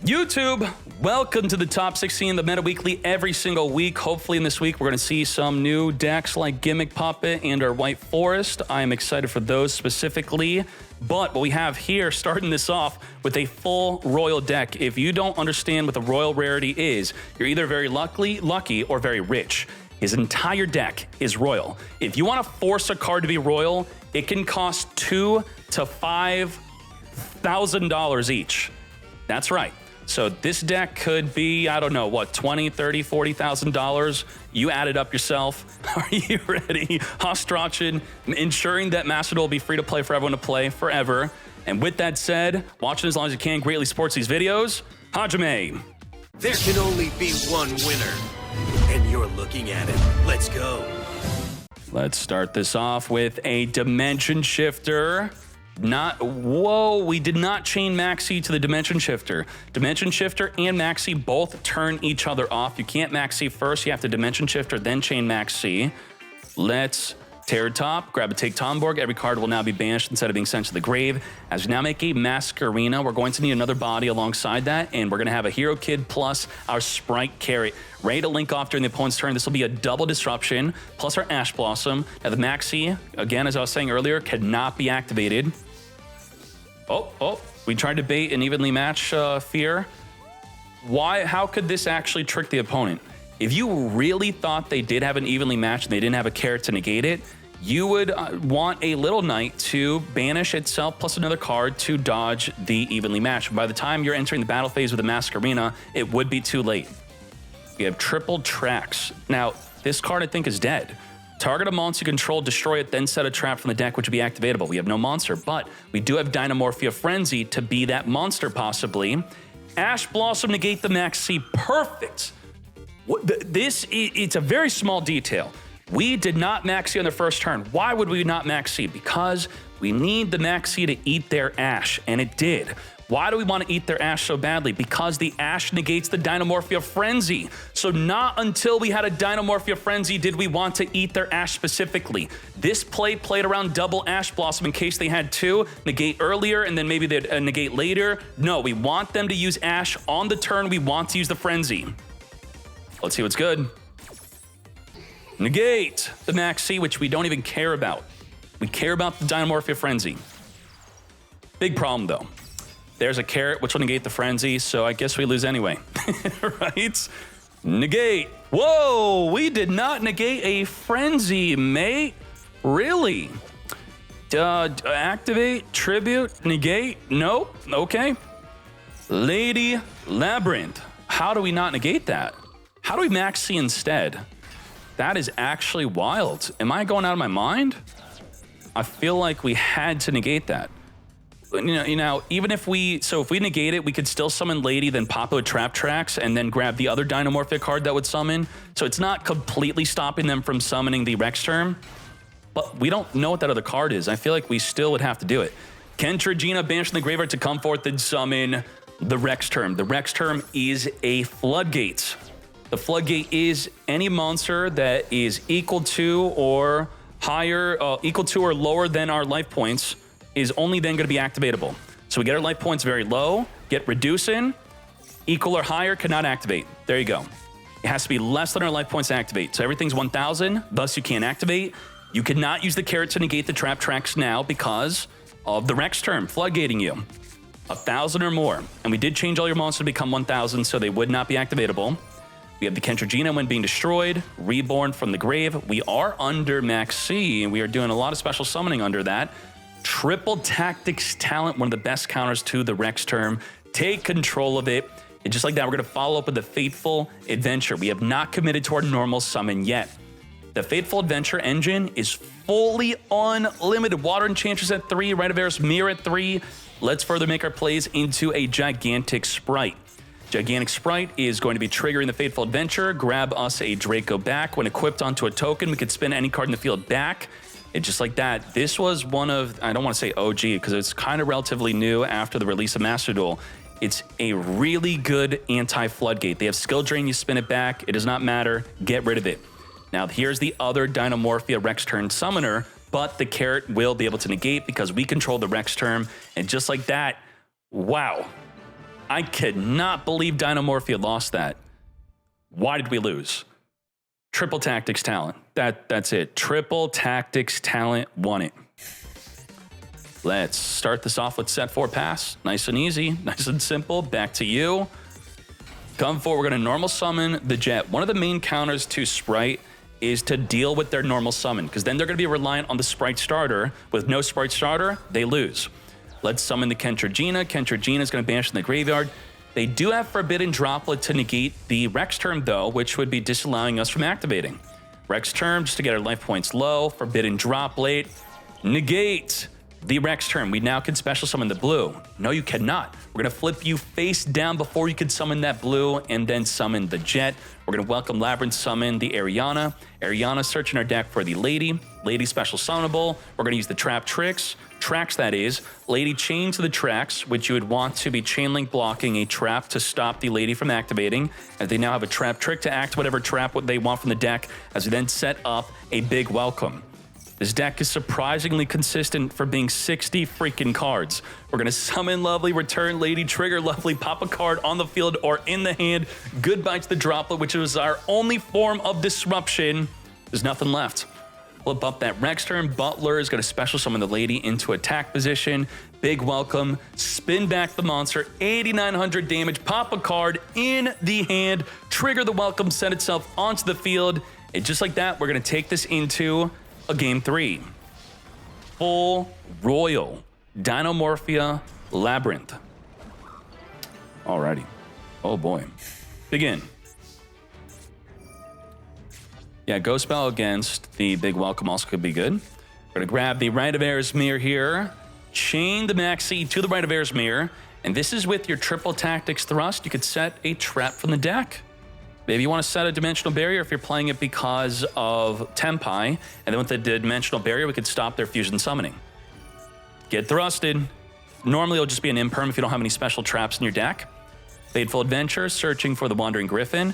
YouTube, welcome to the top 16, the Meta Weekly every single week. Hopefully in this week we're going to see some new decks like Gimmick Puppet and our White Forest. I am excited for those specifically. But what we have here, starting this off with a full Royal deck. If you don't understand what the Royal rarity is, you're either very lucky or very rich. His entire deck is Royal. If you want to force a card to be Royal, it can cost $2,000 to $5,000 each. That's right. So this deck could be, I don't know, what, $20,000, $30,000, $40,000. You add it up yourself. Are you ready? Hostrachin, ensuring that Master Duel will be free to play for everyone to play forever. And with that said, watching as long as you can greatly supports these videos. Hajime. There can only be one winner, and you're looking at it. Let's go. Let's start this off with a Dimension Shifter. Whoa, we did not chain Maxi to the Dimension Shifter. Dimension Shifter and Maxi both turn each other off. You can't Maxi first, you have to Dimension Shifter, then chain Maxi. Let's tear top, grab a Take Tomborg. Every card will now be banished instead of being sent to the grave. As we now make a Masquerena, we're going to need another body alongside that, and we're going to have a Hero Kid plus our Spright carry. Ready to link off during the opponent's turn. This will be a double disruption, plus our Ash Blossom. Now the Maxi, again, as I was saying earlier, cannot be activated. Oh, we tried to bait an evenly match fear. Why? How could this actually trick the opponent? If you really thought they did have an evenly match and they didn't have a carrot to negate it, you would want a Little Knight to banish itself plus another card to dodge the evenly match. By the time you're entering the battle phase with a Masquerena, it would be too late. We have triple tracks. Now, this card I think is dead. Target a monster you control, destroy it, then set a trap from the deck, which would be activatable. We have no monster, but we do have Dynamorphia Frenzy to be that monster, possibly. Ash Blossom, negate the Maxi. Perfect. It's a very small detail. We did not Maxi on the first turn. Why would we not Maxi? Because we need the Maxi to eat their Ash, and it did. Why do we want to eat their Ash so badly? Because the Ash negates the Dynamorphia Frenzy. So not until we had a Dynamorphia Frenzy did we want to eat their Ash specifically. This play played around double Ash Blossom in case they had two, negate earlier, and then maybe they'd negate later. No, we want them to use Ash on the turn we want to use the Frenzy. Let's see what's good. Negate the Maxi, which we don't even care about. We care about the Dynamorphia Frenzy. Big problem though. There's a carrot, which will negate the Frenzy, so I guess we lose anyway, right? Negate. Whoa, we did not negate a Frenzy, mate. Really? Activate, tribute, negate, nope, okay. Lady Labyrinth. How do we not negate that? How do we Maxi instead? That is actually wild. Am I going out of my mind? I feel like we had to negate that. You know, even if we negate it, we could still summon Lady, then pop out Trap Tracks, and then grab the other Dynamorphic card that would summon. So it's not completely stopping them from summoning the Rex Term, but we don't know what that other card is. I feel like we still would have to do it. Kentragina banished from the graveyard to come forth and summon the Rex Term. The Rex Term is a Floodgate. The Floodgate is any monster that is equal to or lower than our life points is only then going to be activatable. So we get our life points very low, get reducing, equal or higher, cannot activate. There you go. It has to be less than our life points to activate. So everything's 1,000, thus you can't activate. You cannot use the carrot to negate the Trap Tracks now because of the Rex Term floodgating you. 1,000 or more. And we did change all your monsters to become 1,000, so they would not be activatable. We have the Kentragina when being destroyed, reborn from the grave. We are under Max C, and we are doing a lot of special summoning under that. Triple Tactics Talent, one of the best counters to the Rex Term. Take control of it. And just like that, we're going to follow up with the Fateful Adventure. We have not committed to our normal summon yet. The Fateful Adventure engine is fully unlimited. Water Enchantress at 3, Rite of Eris Mirror at 3. Let's further make our plays into a Gigantic Spright. Gigantic Spright is going to be triggering the Fateful Adventure. Grab us a Draco back. When equipped onto a token, we could spin any card in the field back. And just like that, this was one of, I don't want to say OG, because it's kind of relatively new after the release of Master Duel. It's a really good anti-floodgate. They have skill drain, you spin it back, it does not matter, get rid of it. Now here's the other Dynamorphia Rex Turn Summoner, but the carrot will be able to negate because we control the Rex Term. And just like that, wow. I cannot believe Dinomorphia lost that. Why did we lose? Triple Tactics talent. That's it. Triple Tactics talent won it. Let's start this off with set 4 pass. Nice and easy, nice and simple. Back to you. Come forward, we're gonna normal summon the Jet. One of the main counters to Spright is to deal with their normal summon, because then they're gonna be reliant on the Spright starter. With no Spright starter, they lose. Let's summon the Kentragina. Kentragina is gonna banish in the graveyard. They do have Forbidden Droplet to negate the Rex term though, which would be disallowing us from activating. Rex term, just to get our life points low. Forbidden Droplet, negate the Rex term. We now can special summon the blue. No, you cannot. We're gonna flip you face down before you can summon that blue and then summon the Jet. We're gonna welcome Labyrinth summon the Ariana. Ariana searching our deck for the Lady. Lady special summonable. We're gonna use the trap tracks, that is. Lady chain to the tracks, which you would want to be chain link blocking a trap to stop the Lady from activating, as they now have a trap trick to act whatever trap they want from the deck, as we then set up a big welcome. This deck is surprisingly consistent for being 60 freaking cards. We're gonna summon Lovely, return Lady, trigger Lovely, pop a card on the field or in the hand. Goodbye to the Droplet, which was our only form of disruption. There's nothing left. Flip up that Rex turn. Butler is gonna special summon the Lady into attack position. Big welcome, spin back the monster, 8,900 damage, pop a card in the hand, trigger the welcome, send itself onto the field. And just like that, we're gonna take this into a game 3. Full Royal Dinomorphia Labyrinth. Alrighty. Oh boy. Begin. Yeah, Ghost Spell against the Big Welcome also could be good. We're gonna grab the Rite of Erismere here, chain the Maxi to the Rite of Erismere, and this is with your Triple Tactics Thrust. You could set a trap from the deck. Maybe you want to set a Dimensional Barrier if you're playing it because of Tempai, and then with the Dimensional Barrier, we could stop their fusion summoning. Get thrusted. Normally, it'll just be an imperm if you don't have any special traps in your deck. Fateful Adventure, searching for the Wandering Griffin.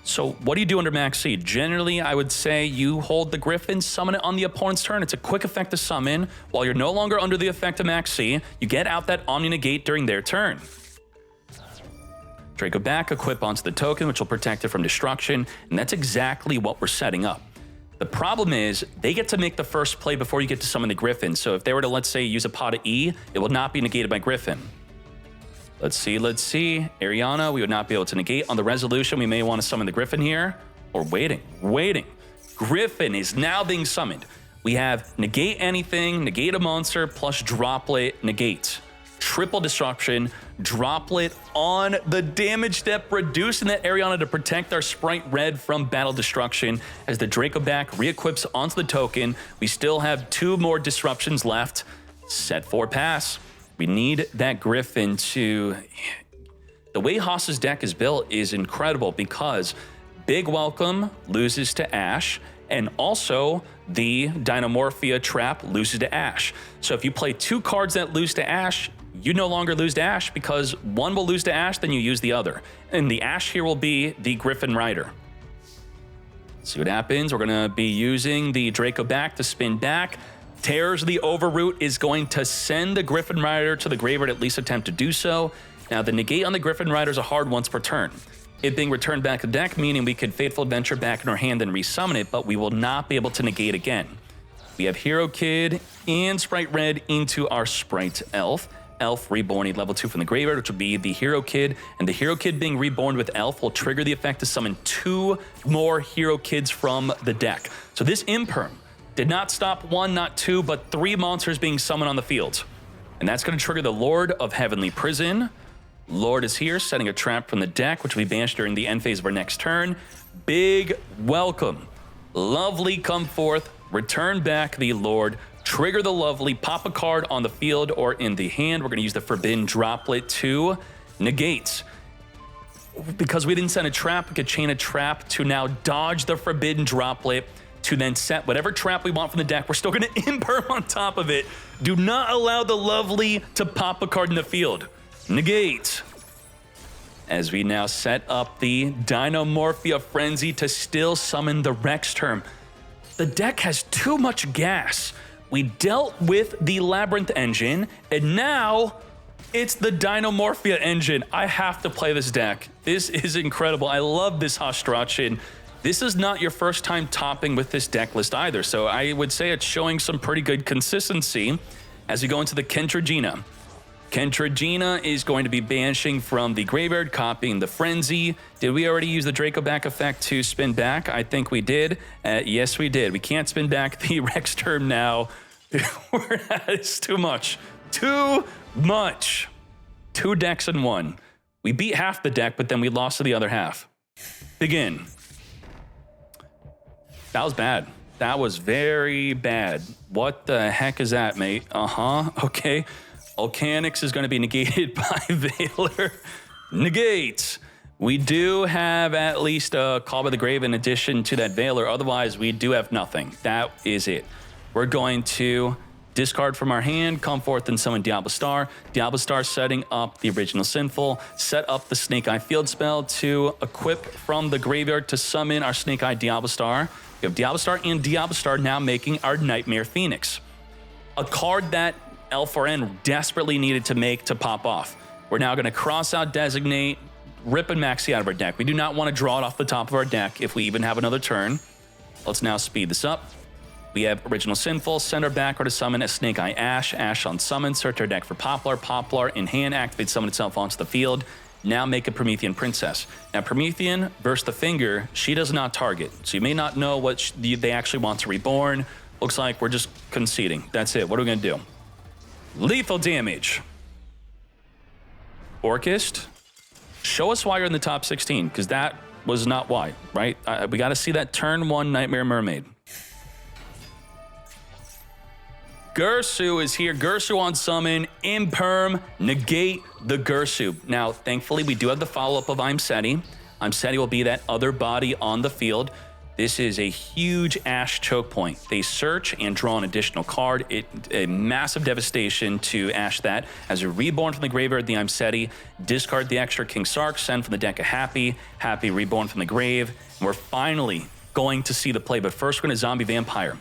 So what do you do under Max Seed? Generally, I would say you hold the Griffin, summon it on the opponent's turn. It's a quick effect to summon. While you're no longer under the effect of Max C, you get out that Omni Negate during their turn. Draco back, equip onto the token, which will protect it from destruction, and that's exactly what we're setting up. The problem is, they get to make the first play before you get to summon the Griffin, so if they were to, let's say, use a pot of E, it will not be negated by Griffin. Let's see. Ariana, we would not be able to negate. On the resolution, we may want to summon the Griffin here, or waiting. Griffin is now being summoned. We have negate anything, negate a monster, plus droplet, negate. Triple disruption, droplet on the damage step, reducing that Ariana to protect our Spright Red from battle destruction. As the Draco back re-equips onto the token, we still have 2 more disruptions left. Set 4 pass. We need that Griffin to... The way Haas's deck is built is incredible because Big Welcome loses to Ash, and also the Dinomorphia trap loses to Ash. So if you play 2 cards that lose to Ash, you no longer lose to Ash because one will lose to Ash, then you use the other. And the Ash here will be the Griffin Rider. See what happens. We're gonna be using the Draco back to spin back. Tears the Overroot is going to send the Griffin Rider to the graveyard, at least attempt to do so. Now the negate on the Griffin Rider is a hard once per turn. It being returned back to the deck, meaning we could Fateful Adventure back in our hand and resummon it, but we will not be able to negate again. We have Hero Kid and Spright Red into our Spright Elf. Elf reborn a level 2 from the graveyard, which will be the Hero Kid, and the Hero Kid being reborn with Elf will trigger the effect to summon 2 more Hero Kids from the deck. So this Imperm did not stop 1, not 2, but 3 monsters being summoned on the field. And that's going to trigger the Lord of Heavenly Prison. Lord is here, setting a trap from the deck, which will be banished during the end phase of our next turn. Big welcome. Lovely come forth, return back the Lord, trigger the Lovely, pop a card on the field or in the hand. We're going to use the Forbidden Droplet to negate. Because we didn't send a trap, we could chain a trap to now dodge the Forbidden Droplet to then set whatever trap we want from the deck. We're still going to imperm on top of it. Do not allow the Lovely to pop a card in the field. Negate. As we now set up the Dinomorphia Frenzy to still summon the Rex term. The deck has too much gas. We dealt with the Labyrinth engine, and now It's the Dinomorphia engine. I have to play this deck. This is incredible. I love this Hashtrachin. This is not your first time topping with this deck list either, so I would say it's showing some pretty good consistency as we go into the Kentragina. Kentragina is going to be banishing from the graveyard, copying the Frenzy. Did we already use the Draco back effect to spin back? I think we did. Yes, we did. We can't spin back the Rex term now. It's too much. Too much. 2 decks in 1. We beat half the deck, but then we lost to the other half. Begin. That was bad. That was very bad. What the heck is that, mate? Okay. Volcanics is going to be negated by Veiler. Negates. We do have at least a Call by the Grave in addition to that Veiler. Otherwise, we do have nothing. That is it. We're going to discard from our hand, come forth and summon Diablo Star. Diablo Star setting up the original Sinful. Set up the Snake Eye Field spell to equip from the graveyard to summon our Snake Eye Diablo Star. We have Diablo Star and Diablo Star now making our Nightmare Phoenix. A card that L4N desperately needed to make to pop off. We're now going to cross out Designate, rip and Maxi out of our deck. We do not want to draw it off the top of our deck if we even have another turn. Let's now speed this up. We have Original Sinful, send our backer to summon a Snake Eye Ash. Ash on summon, search our deck for Poplar. Poplar in hand, activate summon itself onto the field. Now make a Promethean Princess. Now Promethean versus the Finger, she does not target. So you may not know what they actually want to reborn. Looks like we're just conceding. That's it. What are we going to do? Lethal damage. Orcust, show us why you're in the top 16, because that was not why, right? We got to see that turn 1 Nightmare Mermaid. Gursu is here. Gursu on summon, imperm, negate the Gursu. Now, thankfully, we do have the follow-up of I'm Seti. I'm Seti will be that other body on the field. This is a huge Ash choke point. They search and draw an additional card. A massive devastation to Ash that. As a reborn from the graveyard, the I'm Seti, discard the extra King Sark, send from the deck a Happy, Happy reborn from the grave. And we're finally going to see the play, but first we're going to Zombie Vampire.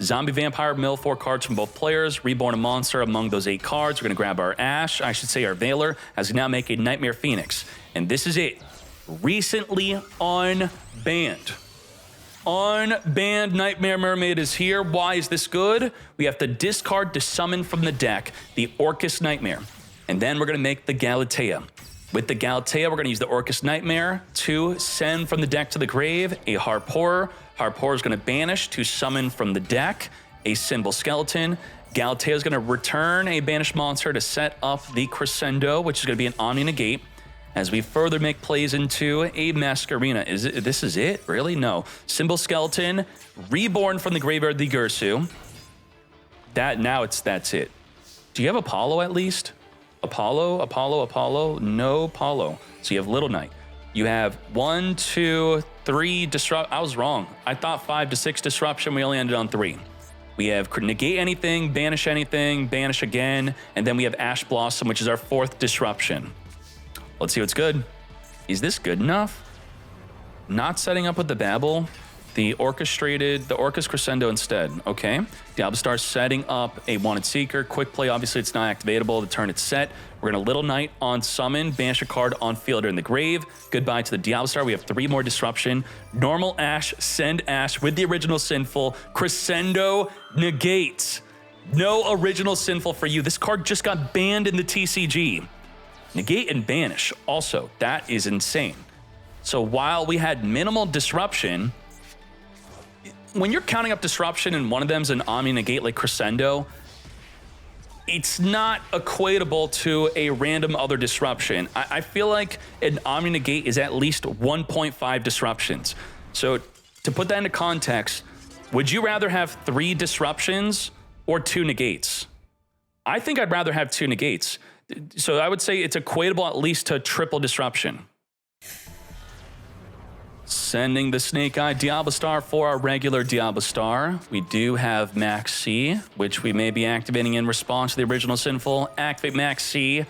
Zombie Vampire, mill 4 cards from both players, reborn a monster among those 8 cards. We're going to grab our Ash, I should say our Veiler, as we now make a Nightmare Phoenix. And this is it. Recently unbanned. Unbanned Nightmare Mermaid is here. Why is this good? We have to discard to summon from the deck the Orcust Nightmare. And then we're going to make the Galatea. With the Galatea, we're going to use the Orcust Nightmare to send from the deck to the grave a Harporer. Harporer is going to banish to summon from the deck a Symbol Skeleton. Galatea is going to return a banished monster to set up the Crescendo, which is going to be an Omni Negate. As we further make plays into a Masquerena. This is it? Really? No. Symbol Skeleton, reborn from the graveyard, the Gursu. That's it. Do you have Apollo at least? Apollo? No Apollo. So you have Little Knight. You have 1, 2, 3 disrupt. I was wrong. I thought 5 to 6 disruption. We only ended on 3. We have negate anything, banish again, and then we have Ash Blossom, which is our 4th disruption. Let's see what's good. Is this good enough? Not setting up with the Babel. The Orcust Crescendo instead. Okay. Diablo Star setting up a Wanted Seeker. Quick play, obviously it's not activatable the turn it's set. We're going to Little Knight on summon, banish a card on field or in the grave. Goodbye to the Diablo Star. We have 3 more disruption. Normal Ash, send Ash with the original Sinful. Crescendo negates. No original Sinful for you. This card just got banned in the TCG. Negate and banish also. That is insane. So while we had minimal disruption, when you're counting up disruption and one of them's an Omni Negate like Crescendo, it's not equatable to a random other disruption. I feel like an Omni Negate is at least 1.5 disruptions. So to put that into context, would you rather have 3 disruptions or 2 negates? I think I'd rather have 2 negates. So I would say it's equatable at least to triple disruption. Sending the Snake Eye Diablo Star for our regular Diablo Star. We do have Max C, which we may be activating in response to the original Sinful. Activate Max C.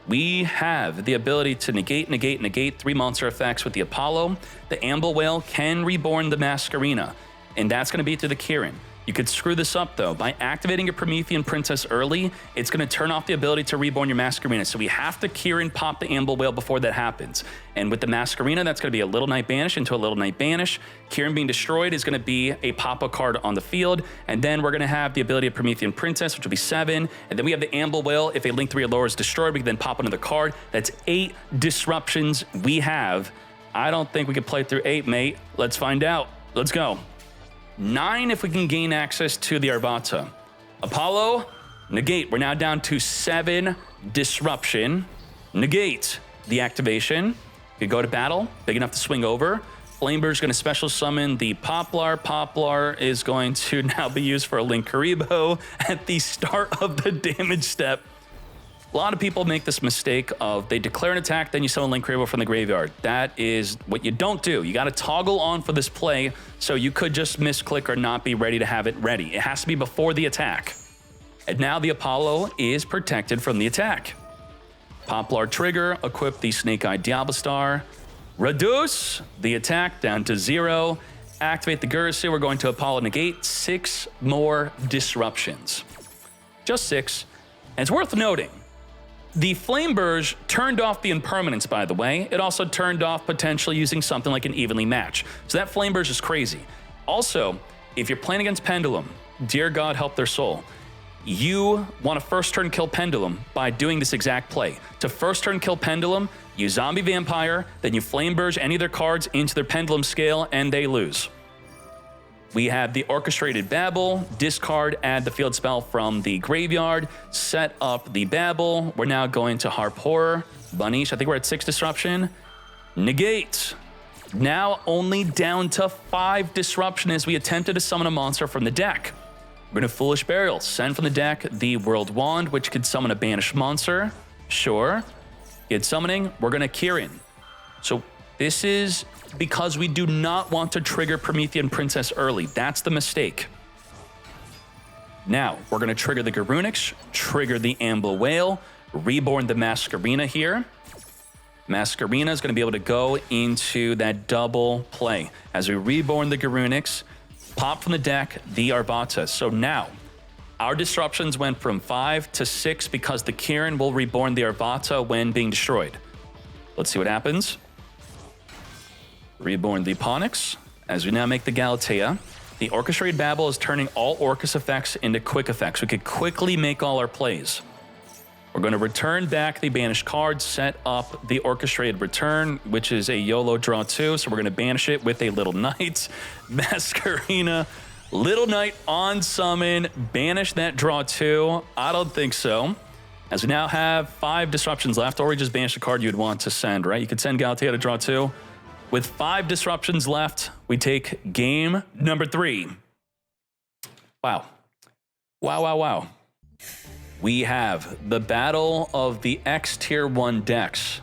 we have the ability to negate 3 monster effects with the Apollo. The Amble Whale can reborn the Masquerena, and that's going to be through the Kieran. You could screw this up, though. By activating your Promethean Princess early, it's going to turn off the ability to reborn your Masquerena. So we have to Kieran pop the Amble Whale before that happens. And with the Masquerena, that's going to be a Little Knight Banish into a Little Knight Banish. Kieran being destroyed is going to be a pop-up card on the field. And then we're going to have the ability of Promethean Princess, which will be 7. And then we have the Amble Whale. If a Link 3 or lower is destroyed, we can then pop another card. That's 8 disruptions we have. I don't think we can play through 8, mate. Let's find out. Let's go. 9 if we can gain access to the Arvata. Apollo, negate. We're now down to 7 disruption. Negate the activation. You go to battle, big enough to swing over. Flamebird's going to special summon the Poplar. Poplar is going to now be used for a Link Karibo at the start of the damage step. A lot of people make this mistake of they declare an attack, then you summon Link Karibo from the graveyard. That is what you don't do. You got to toggle on for this play, so you could just misclick or not be ready to have it ready. It has to be before the attack. And now the Apollo is protected from the attack. Poplar trigger, equip the Snake-Eyed Diablo Star. Reduce the attack down to 0. Activate the Gurasu. We're going to Apollo negate 6 more disruptions. Just 6. And it's worth noting, the Flamberge turned off the impermanence, by the way. It also turned off potentially using something like an evenly match. So that Flamberge is crazy. Also, if you're playing against Pendulum, dear God help their soul, you want to first turn kill Pendulum by doing this exact play. To first turn kill Pendulum, you Zombie Vampire, then you Flamberge any of their cards into their Pendulum scale, and they lose. We have the Orchestrated Babble, discard, add the field spell from the graveyard, set up the Babble. We're now going to Harp Horror, Bunish, I think we're at 6 disruption. Negate. Now only down to 5 disruption as we attempted to summon a monster from the deck. We're going to Foolish Burial, send from the deck the World Wand, which could summon a banished monster. Sure. Get summoning, we're going to Kieran. So this is because we do not want to trigger Promethean Princess early. That's the mistake. Now, we're going to trigger the Garunix, trigger the Amble Whale, reborn the Masquerena here. Masquerena is going to be able to go into that double play. As we reborn the Garunix, pop from the deck the Arvata. So now, our disruptions went from 5 to 6 because the Kieran will reborn the Arvata when being destroyed. Let's see what happens. Reborn the Ponix. As we now make the Galatea, the Orchestrated Babble is turning all Orcus effects into quick effects. We could quickly make all our plays. We're going to return back the banished card, set up the Orchestrated Return, which is a YOLO draw 2. So we're going to banish it with a Little Knight. Masquerena, Little Knight on summon, banish that draw 2. I don't think so. As we now have 5 disruptions left, or we just banish a card you'd want to send, right? You could send Galatea to draw 2. With 5 disruptions left, we take game number 3. Wow. Wow, wow, wow. We have the battle of the X Tier 1 decks.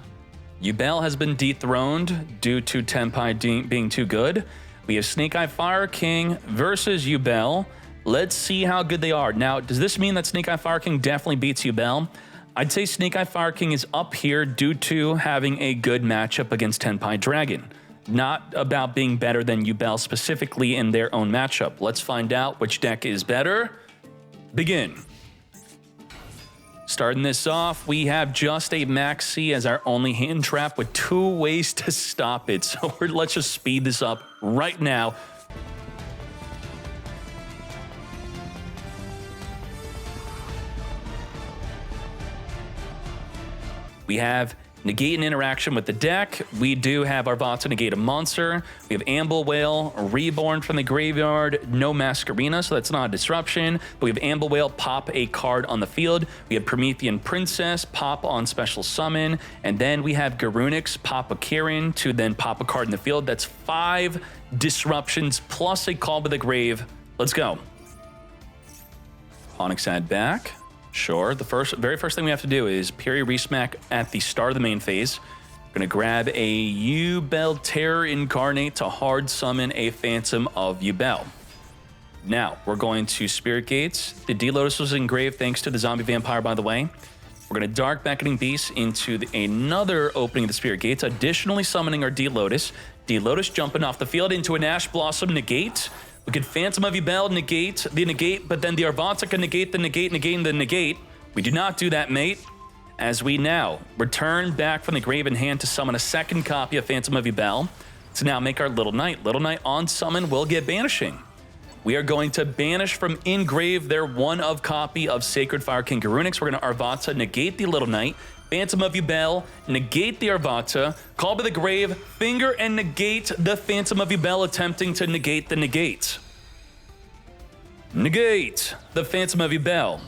Yubel has been dethroned due to Tenpai being too good. We have Snake-Eye Fire King versus Yubel. Let's see how good they are. Now, does this mean that Snake-Eye Fire King definitely beats Yubel? I'd say Snake-Eye Fire King is up here due to having a good matchup against Tenpai Dragon. Not about being better than Yubel specifically in their own matchup. Let's find out which deck is better. Begin. Starting this off, we have just a Maxi as our only hand trap with 2 ways to stop it. So let's just speed this up right now. We have negate an interaction with the deck. We do have Arvata negate a monster. We have Amble Whale reborn from the graveyard. No Masquerena, so that's not a disruption. But we have Amble Whale pop a card on the field. We have Promethean Princess pop on special summon. And then we have Garunix pop a Kieran to then pop a card in the field. That's 5 disruptions plus a Call to the Grave. Let's go. Onyx add back. Sure, the very first thing we have to do is Piri Resmack at the start of the main phase. We're going to grab a Yubel Terror Incarnate to hard summon a Phantom of Yubel. Now, we're going to Spirit Gates. The D-Lotus was engraved thanks to the Zombie Vampire, by the way. We're going to Dark Beckoning Beast into another opening of the Spirit Gates, additionally summoning our D-Lotus. D-Lotus jumping off the field into an Ash Blossom negate. We could Phantom of Yubel negate the negate, but then the Arvata can negate the negate, negating the negate. We do not do that, mate. As we now return back from the grave in hand to summon a second copy of Phantom of Yubel. To now make our Little Knight. Little Knight on summon will get banishing. We are going to banish from engrave their one of copy of Sacred Fire King Garunix. We're going to Arvata negate the Little Knight. Phantom of Yubel, negate the Arvata, call by the grave, finger and negate the Phantom of Yubel, attempting to negate the negate. Negate the Phantom of Yubel.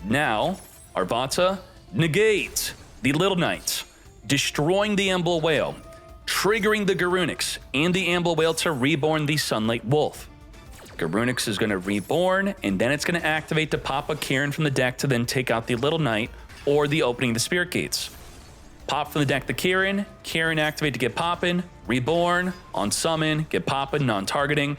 Now, Arvata, negate the Little Knight, destroying the Amble Whale, triggering the Garunix and the Amble Whale to reborn the Sunlight Wolf. Garunix is going to reborn, and then it's going to activate to pop a Kieran from the deck to then take out the Little Knight, or the opening of the Spirit Gates. Pop from the deck the Kieran activate to get poppin', reborn, on summon, get poppin', non-targeting.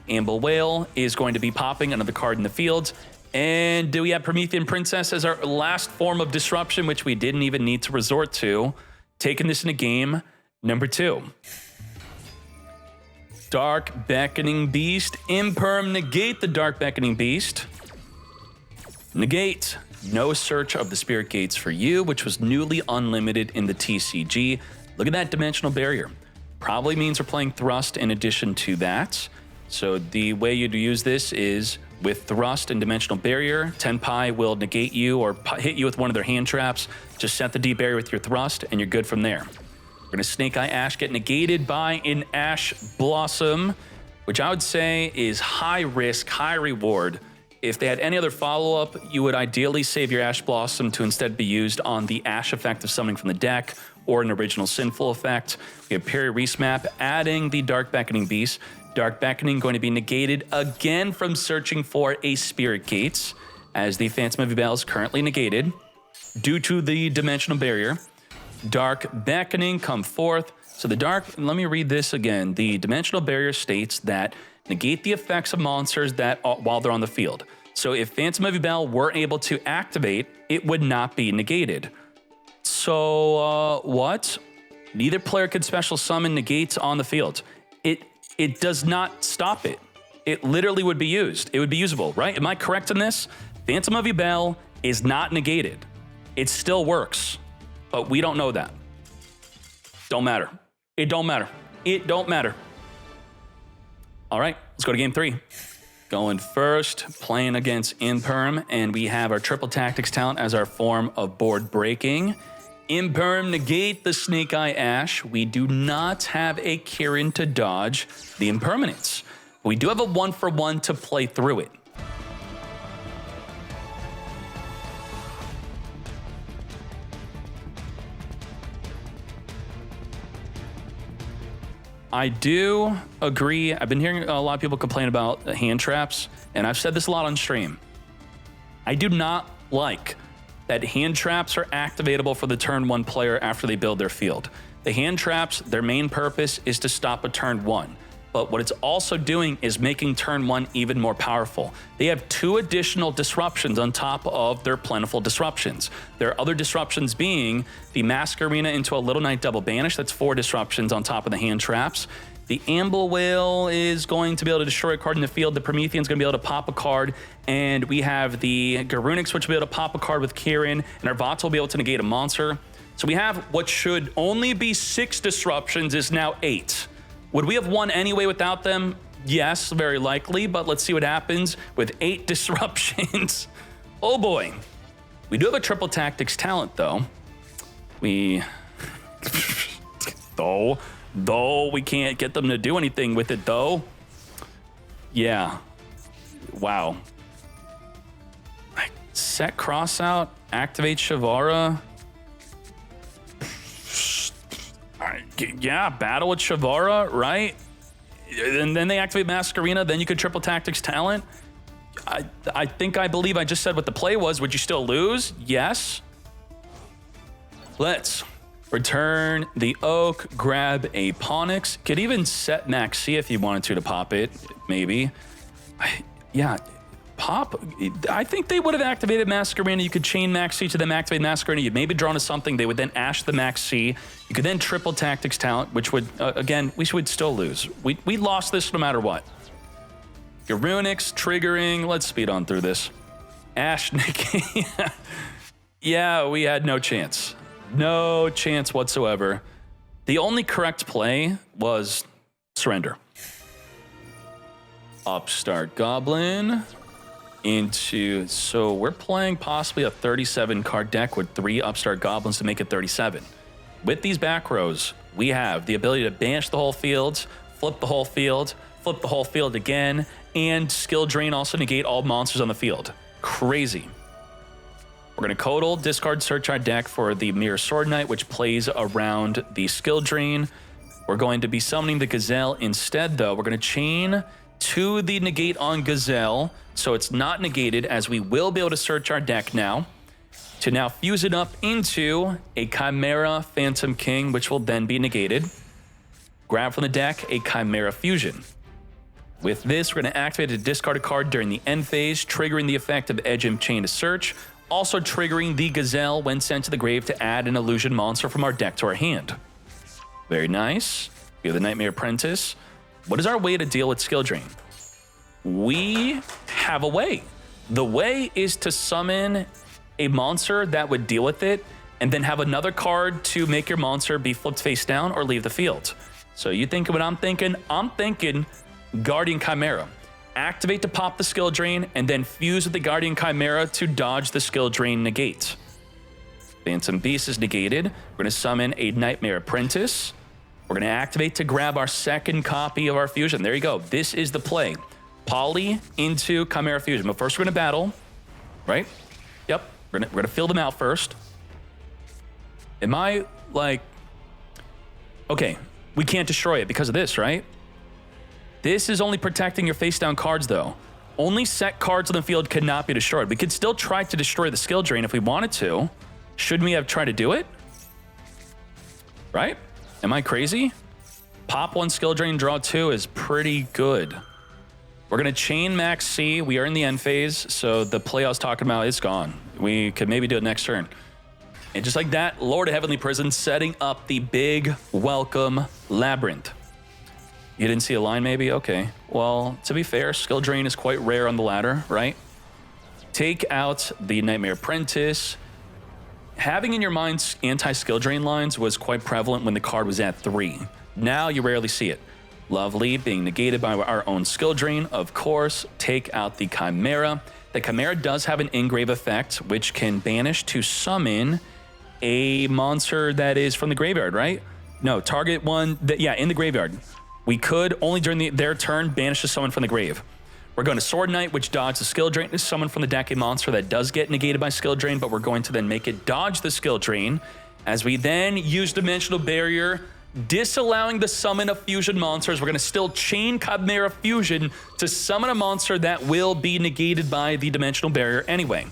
Amble Whale is going to be popping another card in the field. And do we have Promethean Princess as our last form of disruption, which we didn't even need to resort to, taking this into game number 2. Dark Beckoning Beast, Imperm, negate the Dark Beckoning Beast. Negate. No search of the Spirit Gates for you, which was newly unlimited in the TCG. Look at that dimensional barrier. Probably means we're playing Thrust in addition to that. So the way you'd use this is with Thrust and Dimensional Barrier. Tenpai will negate you or hit you with one of their hand traps. Just set the D barrier with your Thrust and you're good from there. We're going to Snake Eye Ash, get negated by an Ash Blossom, which I would say is high risk, high reward. If they had any other follow-up, you would ideally save your Ash Blossom to instead be used on the Ash effect of summoning from the deck or an original Sinful effect. We have Parry Resmap, adding the Dark Beckoning Beast. Dark Beckoning going to be negated again from searching for a Spirit Gates, as the Phantom of Yubel is currently negated due to the Dimensional Barrier. Dark Beckoning come forth. So the let me read this again. The Dimensional Barrier states that negate the effects of monsters that while they're on the field. So if Phantom of Yubel were able to activate, it would not be negated. So what? Neither player could special summon negates on the field. It does not stop it. It literally would be used. It would be usable, right? Am I correct in this? Phantom of Yubel is not negated. It still works, but we don't know that. Don't matter. It don't matter. It don't matter. All right, let's go to game 3. Going first, playing against Imperm, and we have our Triple Tactics talent as our form of board breaking. Imperm, negate the Snake Eye Ash. We do not have a Kieran to dodge the Impermanence. We do have a 1-for-1 to play through it. I do agree. I've been hearing a lot of people complain about hand traps, and I've said this a lot on stream. I do not like that hand traps are activatable for the turn 1 player after they build their field. The hand traps, their main purpose is to stop a turn 1. But what it's also doing is making turn 1 even more powerful. They have 2 additional disruptions on top of their plentiful disruptions. There are other disruptions being the Mask Arena into a Little Knight double banish. That's 4 disruptions on top of the hand traps. The Amble Whale is going to be able to destroy a card in the field. The Promethean's going to be able to pop a card. And we have the Garunix, which will be able to pop a card with Kieran. And Arvata will be able to negate a monster. So we have what should only be 6 disruptions is now 8. Would we have won anyway without them? Yes, very likely, but let's see what happens with 8 disruptions. Oh boy. We do have a Triple Tactics talent though. Though we can't get them to do anything with it though. Yeah. Wow. Set cross out, activate Shavara. Yeah, battle with Shavara, right? And then they activate Mask Arena, then you could Triple Tactics talent. I believe I just said what the play was. Would you still lose? Yes. Let's return the Oak, grab a Ponix. Could even set Maxi if you wanted to pop it, maybe. Yeah, Pop, I think they would have activated Mask Arena. You could chain Max C to them, activate Mask Arena. You'd maybe draw into something. They would then Ash the Max C. You could then triple Tactics Talent, which would, again, we would still lose. We lost this no matter what. Your Runics triggering. Let's speed on through this. Ash Nick. Yeah, we had no chance. No chance whatsoever. The only correct play was surrender. Upstart Goblin into, so we're playing possibly a 37 card deck with 3 Upstart Goblins to make it 37. With these back rows, we have the ability to banish the whole field, flip the whole field again, and skill drain, also negate all monsters on the field. Crazy. We're going to Codal, discard, search our deck for the Mirror Sword Knight, which plays around the skill drain. We're going to be summoning the Gazelle instead, though. We're going to chain to the negate on Gazelle, so it's not negated, as we will be able to search our deck now, to now fuse it up into a Chimera Phantom King, which will then be negated. Grab from the deck a Chimera Fusion. With this, we're going to activate a discard card during the end phase, triggering the effect of Edge and Chain to Search, also triggering the Gazelle when sent to the grave to add an illusion monster from our deck to our hand. Very nice. We have the Nightmare Apprentice. What is our way to deal with skill drain? We have a way. The way is to summon a monster that would deal with it, and then have another card to make your monster be flipped face down or leave the field. So you think what I'm thinking? I'm thinking Guardian Chimera. Activate to pop the skill drain, and then fuse with the Guardian Chimera to dodge the skill drain negate. Phantom Beast is negated. We're going to summon a Nightmare Apprentice. We're going to activate to grab our second copy of our fusion. There you go. This is the play. Poly into Chimera Fusion. But first we're going to battle, right? Yep. We're going to fill them out first. Am I like... Okay, we can't destroy it because of this, right? This is only protecting your face-down cards, though. Only set cards on the field cannot be destroyed. We could still try to destroy the skill drain if we wanted to. Shouldn't we have tried to do it? Right? Am I crazy? Pop 1 skill drain, draw 2 is pretty good. We're going to chain Max C. We are in the end phase, so the play I was talking about is gone. We could maybe do it next turn. And just like that, Lord of Heavenly Prison setting up the big welcome Labyrinth. You didn't see a line, maybe? Okay. Well, to be fair, skill drain is quite rare on the ladder, right? Take out the Nightmare Apprentice. Having in your mind anti-skill drain lines was quite prevalent when the card was at 3. Now you rarely see it. Lovely, being negated by our own skill drain, of course. Take out the Chimera. The Chimera does have an engrave effect, which can banish to summon a monster that is from the graveyard, right? No, target one, in the graveyard. We could, only during their turn, banish to summon from the grave. We're going to Sword Knight, which dodges the skill drain to summon from the deck a monster that does get negated by skill drain, but we're going to then make it dodge the skill drain, as we then use Dimensional Barrier, disallowing the summon of fusion monsters. We're going to still chain Chimera Fusion to summon a monster that will be negated by the Dimensional Barrier anyway.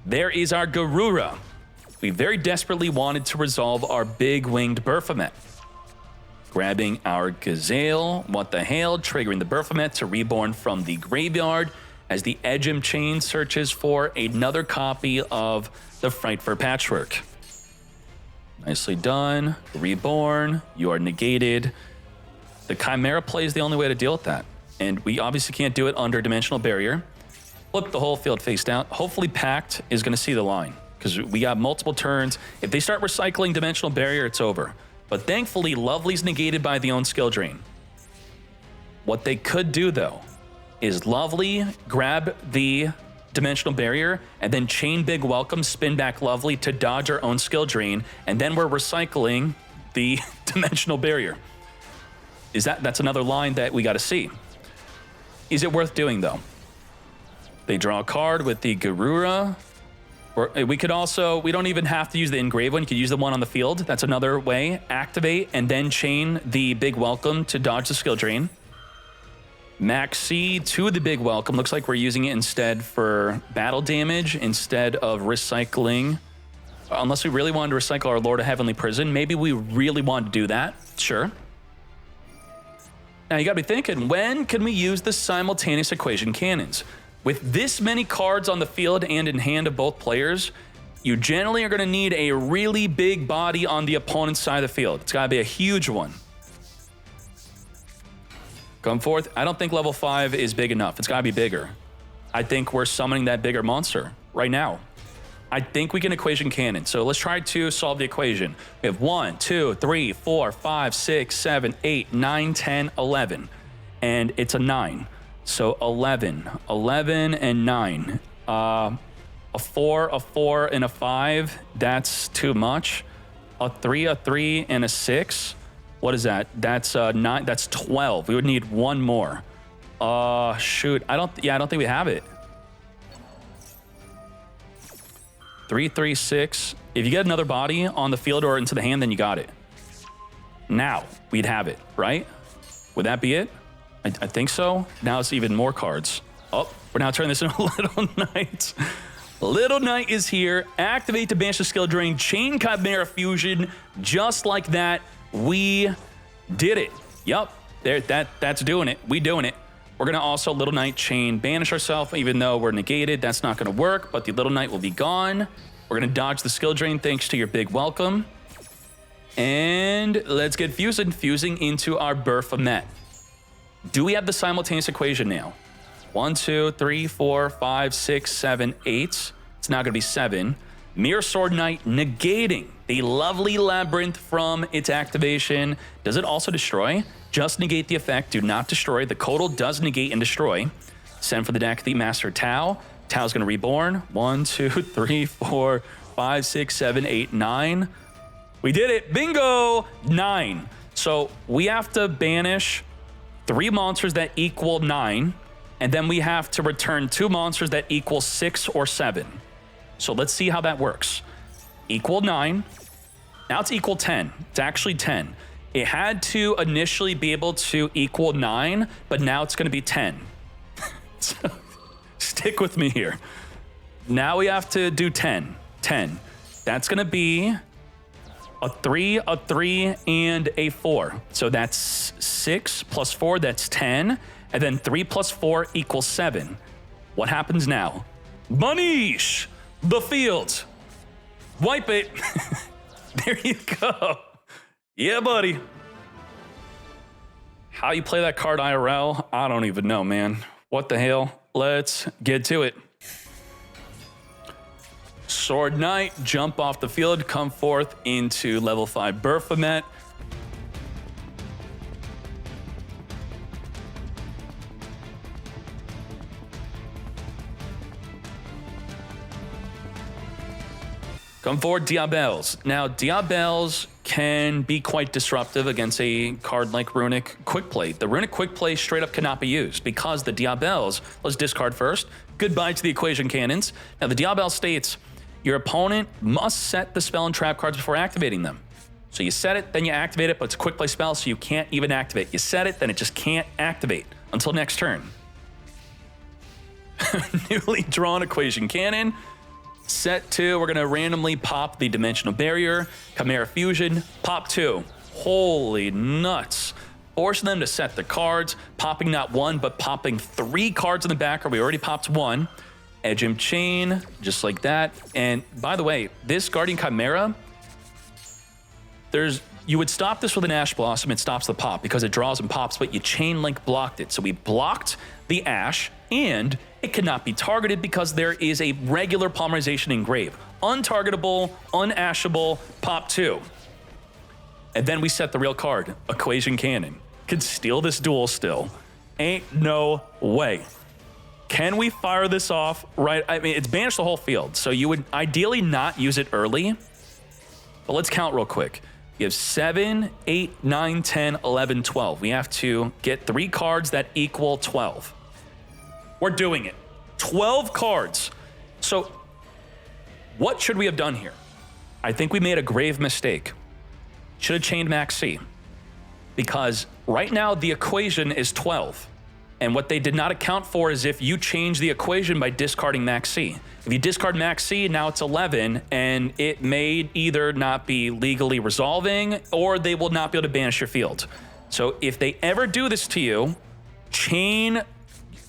There is our Garura. We very desperately wanted to resolve our big winged Baphomet. Grabbing our Gazelle, what the hail, triggering the Baphomet to reborn from the graveyard as the Edgem Chain searches for another copy of the Frightful Patchwork. Nicely done. Reborn, you are negated. The Chimera play is the only way to deal with that. And we obviously can't do it under Dimensional Barrier. Flip the whole field face down. Hopefully Pact is going to see the line, because we got multiple turns. If they start recycling Dimensional Barrier, it's over. But thankfully, Lovely's negated by the own skill drain. What they could do, though, is Lovely grab the Dimensional Barrier and then chain Big Welcome, spin back Lovely to dodge our own skill drain, and then we're recycling the Dimensional Barrier. That's another line that we got to see. Is it worth doing, though? They draw a card with the Garura. Or we could also, we don't even have to use the engraved one. You could use the one on the field. That's another way. Activate and then chain the Big Welcome to dodge the skill drain. Max C to the Big Welcome. Looks like we're using it instead for battle damage instead of recycling. Unless we really wanted to recycle our Lord of Heavenly Prison. Maybe we really want to do that. Sure. Now you gotta be thinking, when can we use the simultaneous equation cannons? With this many cards on the field and in hand of both players, you generally are going to need a really big body on the opponent's side of the field. It's got to be a huge one. Come forth. I don't think level 5 is big enough. It's got to be bigger. I think we're summoning that bigger monster right now. I think we can equation cannon. So let's try to solve the equation. We have 1, 2, 3, 4, 5, 6, 7, 8, 9, 10, 11. And it's a 9. So 11 and 9. A 4, and a 5. That's too much. A 3, and a 6. What is that? That's 9. That's 12. We would need one more. Shoot. I don't think we have it. 3, 3, 6. If you get another body on the field or into the hand, then you got it. Now we'd have it, right? Would that be it? I think so. Now it's even more cards. Oh, we're now turning this into Little Knight. Little Knight is here. Activate to banish the skill drain. Chain Chimera Fusion. Just like that, we did it. Yup, there. That's doing it. We doing it. We're gonna also Little Knight chain banish ourselves, even though we're negated. That's not gonna work, but the Little Knight will be gone. We're gonna dodge the skill drain thanks to your big welcome. And let's get fusing into our Baphomet. Do we have the simultaneous equation now? 1, 2, 3, 4, 5, 6, 7, 8. It's now gonna be 7. Mirror Sword Knight negating the lovely Labyrinth from its activation. Does it also destroy? Just negate the effect, do not destroy. The Codal does negate and destroy. Send for the deck the Master Tau. Tau's gonna reborn. 1, 2, 3, 4, 5, 6, 7, 8, 9. We did it, bingo, 9. So we have to banish 3 monsters that equal 9, and then we have to return 2 monsters that equal 6 or 7. So let's see how that works. Equal 9, now it's equal 10. It's actually 10. It had to initially be able to equal 9, but now it's gonna be 10. So, stick with me here. Now we have to do 10. 10. That's gonna be a 3, and a 4. So that's 6 plus 4, that's 10. And then 3 plus 4 equals 7. What happens now? Manish, the field. Wipe it. There you go. Yeah, buddy. How you play that card IRL? I don't even know, man. What the hell? Let's get to it. Sword Knight, jump off the field, come forth into level 5 Baphomet. Come forward, Diabels. Now, Diabels can be quite disruptive against a card like Runic Quick Play. The Runic Quick Play straight up cannot be used because the Diabels, let's discard first. Goodbye to the equation cannons. Now, the Diabel states, your opponent must set the spell and trap cards before activating them. So you set it, then you activate it, but it's a quick play spell, so you can't even activate. You set it, then it just can't activate until next turn. Newly drawn equation cannon. Set 2, we're gonna randomly pop the Dimensional Barrier, Chimera Fusion, pop 2. Holy nuts. Forcing them to set the cards, popping not 1, but popping 3 cards in the backer. We already popped 1. Edge him chain, just like that. And by the way, this Guardian Chimera, you would stop this with an Ash Blossom, it stops the pop because it draws and pops, but you chain link blocked it. So we blocked the Ash, and it cannot be targeted because there is a regular polymerization engrave. Untargetable, unashable, pop 2. And then we set the real card, Equation Cannon. Could steal this duel still. Ain't no way. Can we fire this off right? I mean, it's banished the whole field, so you would ideally not use it early. But let's count real quick. You have 7, 8, 9, 10, 11, 12. We have to get 3 cards that equal 12. We're doing it. 12 cards. So what should we have done here? I think we made a grave mistake. Should have chained Max C. Because right now the equation is 12. And what they did not account for is if you change the equation by discarding Max C. If you discard Max C, now it's 11, and it may either not be legally resolving, or they will not be able to banish your field. So if they ever do this to you, chain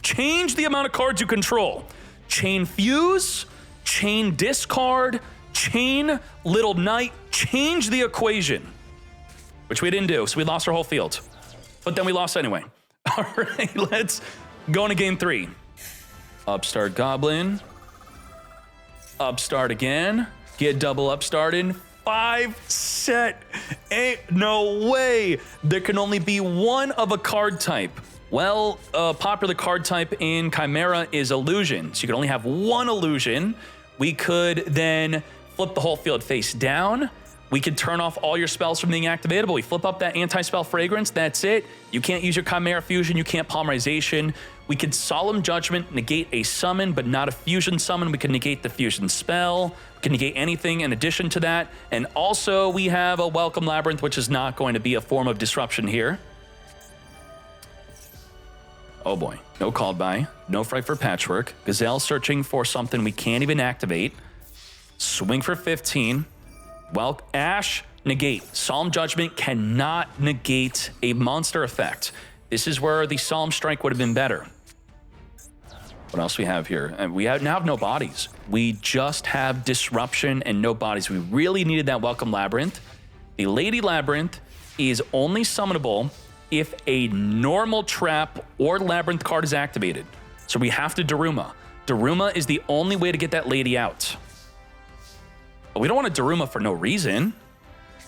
Change the amount of cards you control. Chain Fuse, chain Discard, chain Little Knight, change the equation. Which we didn't do, so we lost our whole field. But then we lost anyway. All right, let's go into game 3. Upstart Goblin. Upstart again. Get double upstart in. 5 set. Ain't no way. There can only be one of a card type. Well, a popular card type in Chimera is Illusion. So you can only have one Illusion. We could then flip the whole field face down. We could turn off all your spells from being activatable. We flip up that anti-spell fragrance, that's it. You can't use your Chimera Fusion, you can't Polymerization. We could Solemn Judgment, negate a summon, but not a fusion summon. We can negate the fusion spell. We can negate anything in addition to that. And also we have a Welcome Labyrinth, which is not going to be a form of disruption here. Oh boy, no Called By, no Fright for Patchwork. Gazelle searching for something we can't even activate. Swing for 15. Well, Ash, negate. Solemn Judgment cannot negate a monster effect. This is where the Solemn Strike would have been better. What else we have here? And we now have no bodies. We just have Disruption and no bodies. We really needed that Welcome Labyrinth. The Lady Labyrinth is only summonable if a normal trap or Labyrinth card is activated. So we have to Daruma. Daruma is the only way to get that Lady out. But we don't want to Daruma for no reason.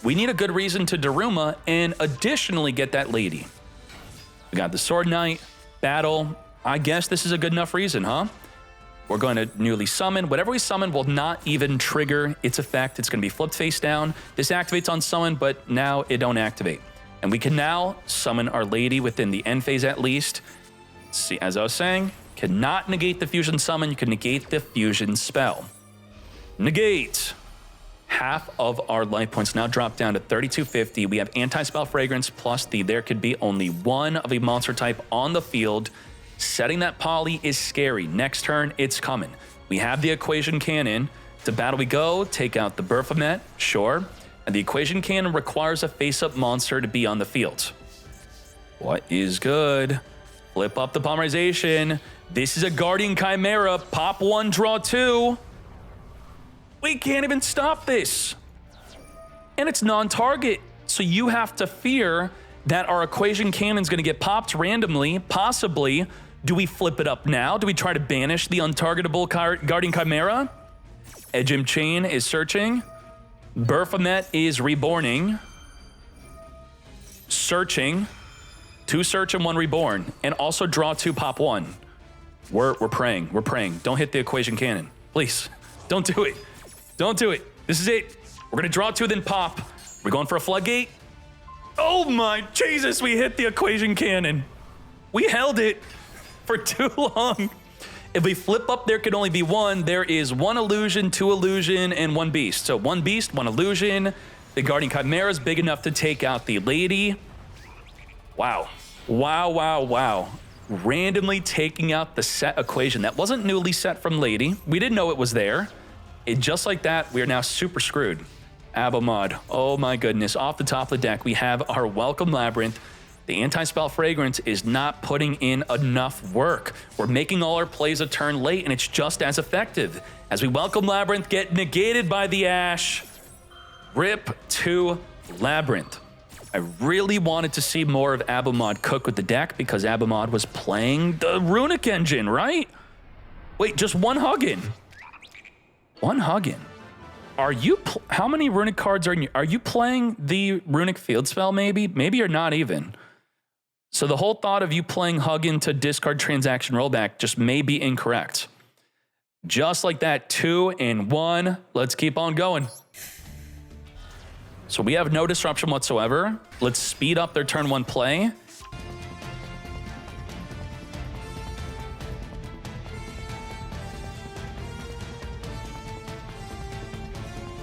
We need a good reason to Daruma and additionally get that Lady. We got the Sword Knight, Battle. I guess this is a good enough reason, huh? We're going to newly summon. Whatever we summon will not even trigger its effect. It's going to be flipped face down. This activates on summon, but now it don't activate. And we can now summon our Lady within the end phase at least. See, as I was saying, cannot negate the fusion summon. You can negate the fusion spell. Negate. Half of our life points now drop down to 3250. We have anti-spell fragrance plus there could be only one of a monster type on the field. Setting that poly is scary. Next turn, it's coming. We have the Equation Cannon. To battle we go, take out the Baphomet, sure. And the Equation Cannon requires a face-up monster to be on the field. What is good? Flip up the Polymerization. This is a Guardian Chimera. Pop 1, draw 2. We can't even stop this. And it's non-target. So you have to fear that our Equation Cannon is going to get popped randomly, possibly. Do we flip it up now? Do we try to banish the untargetable Guardian Chimera? Edgem Chain is searching. Baphomet is reborning. Searching. 2 search and 1 reborn. And also draw 2, pop 1. We're praying. We're praying. Don't hit the Equation Cannon. Please. Don't do it. Don't do it. This is it. We're going to draw 2, then pop. We're going for a Floodgate. Oh my Jesus, we hit the Equation Cannon. We held it for too long. If we flip up, there could only be one. There is 1 Illusion, 2 Illusion, and 1 Beast. So 1 Beast, 1 Illusion. The Guardian Chimera is big enough to take out the Lady. Wow. Wow, wow, wow. Randomly taking out the set equation. That wasn't newly set from Lady. We didn't know it was there. Just like that, we are now super screwed. Abomod. Oh my goodness. Off the top of the deck, we have our Welcome Labyrinth. The anti-spell fragrance is not putting in enough work. We're making all our plays a turn late, and it's just as effective. As we Welcome Labyrinth, get negated by the Ash. Rip to Labyrinth. I really wanted to see more of Abomod cook with the deck because Abomod was playing the Runic engine, right? Wait, just 1 Huggin. 1 Huggin. Are you, how many Runic cards are you playing the Runic Field Spell maybe? Maybe you're not even. So the whole thought of you playing Huggin to discard transaction rollback just may be incorrect. Just like that, 2 and 1. Let's keep on going. So we have no disruption whatsoever. Let's speed up their turn 1 play.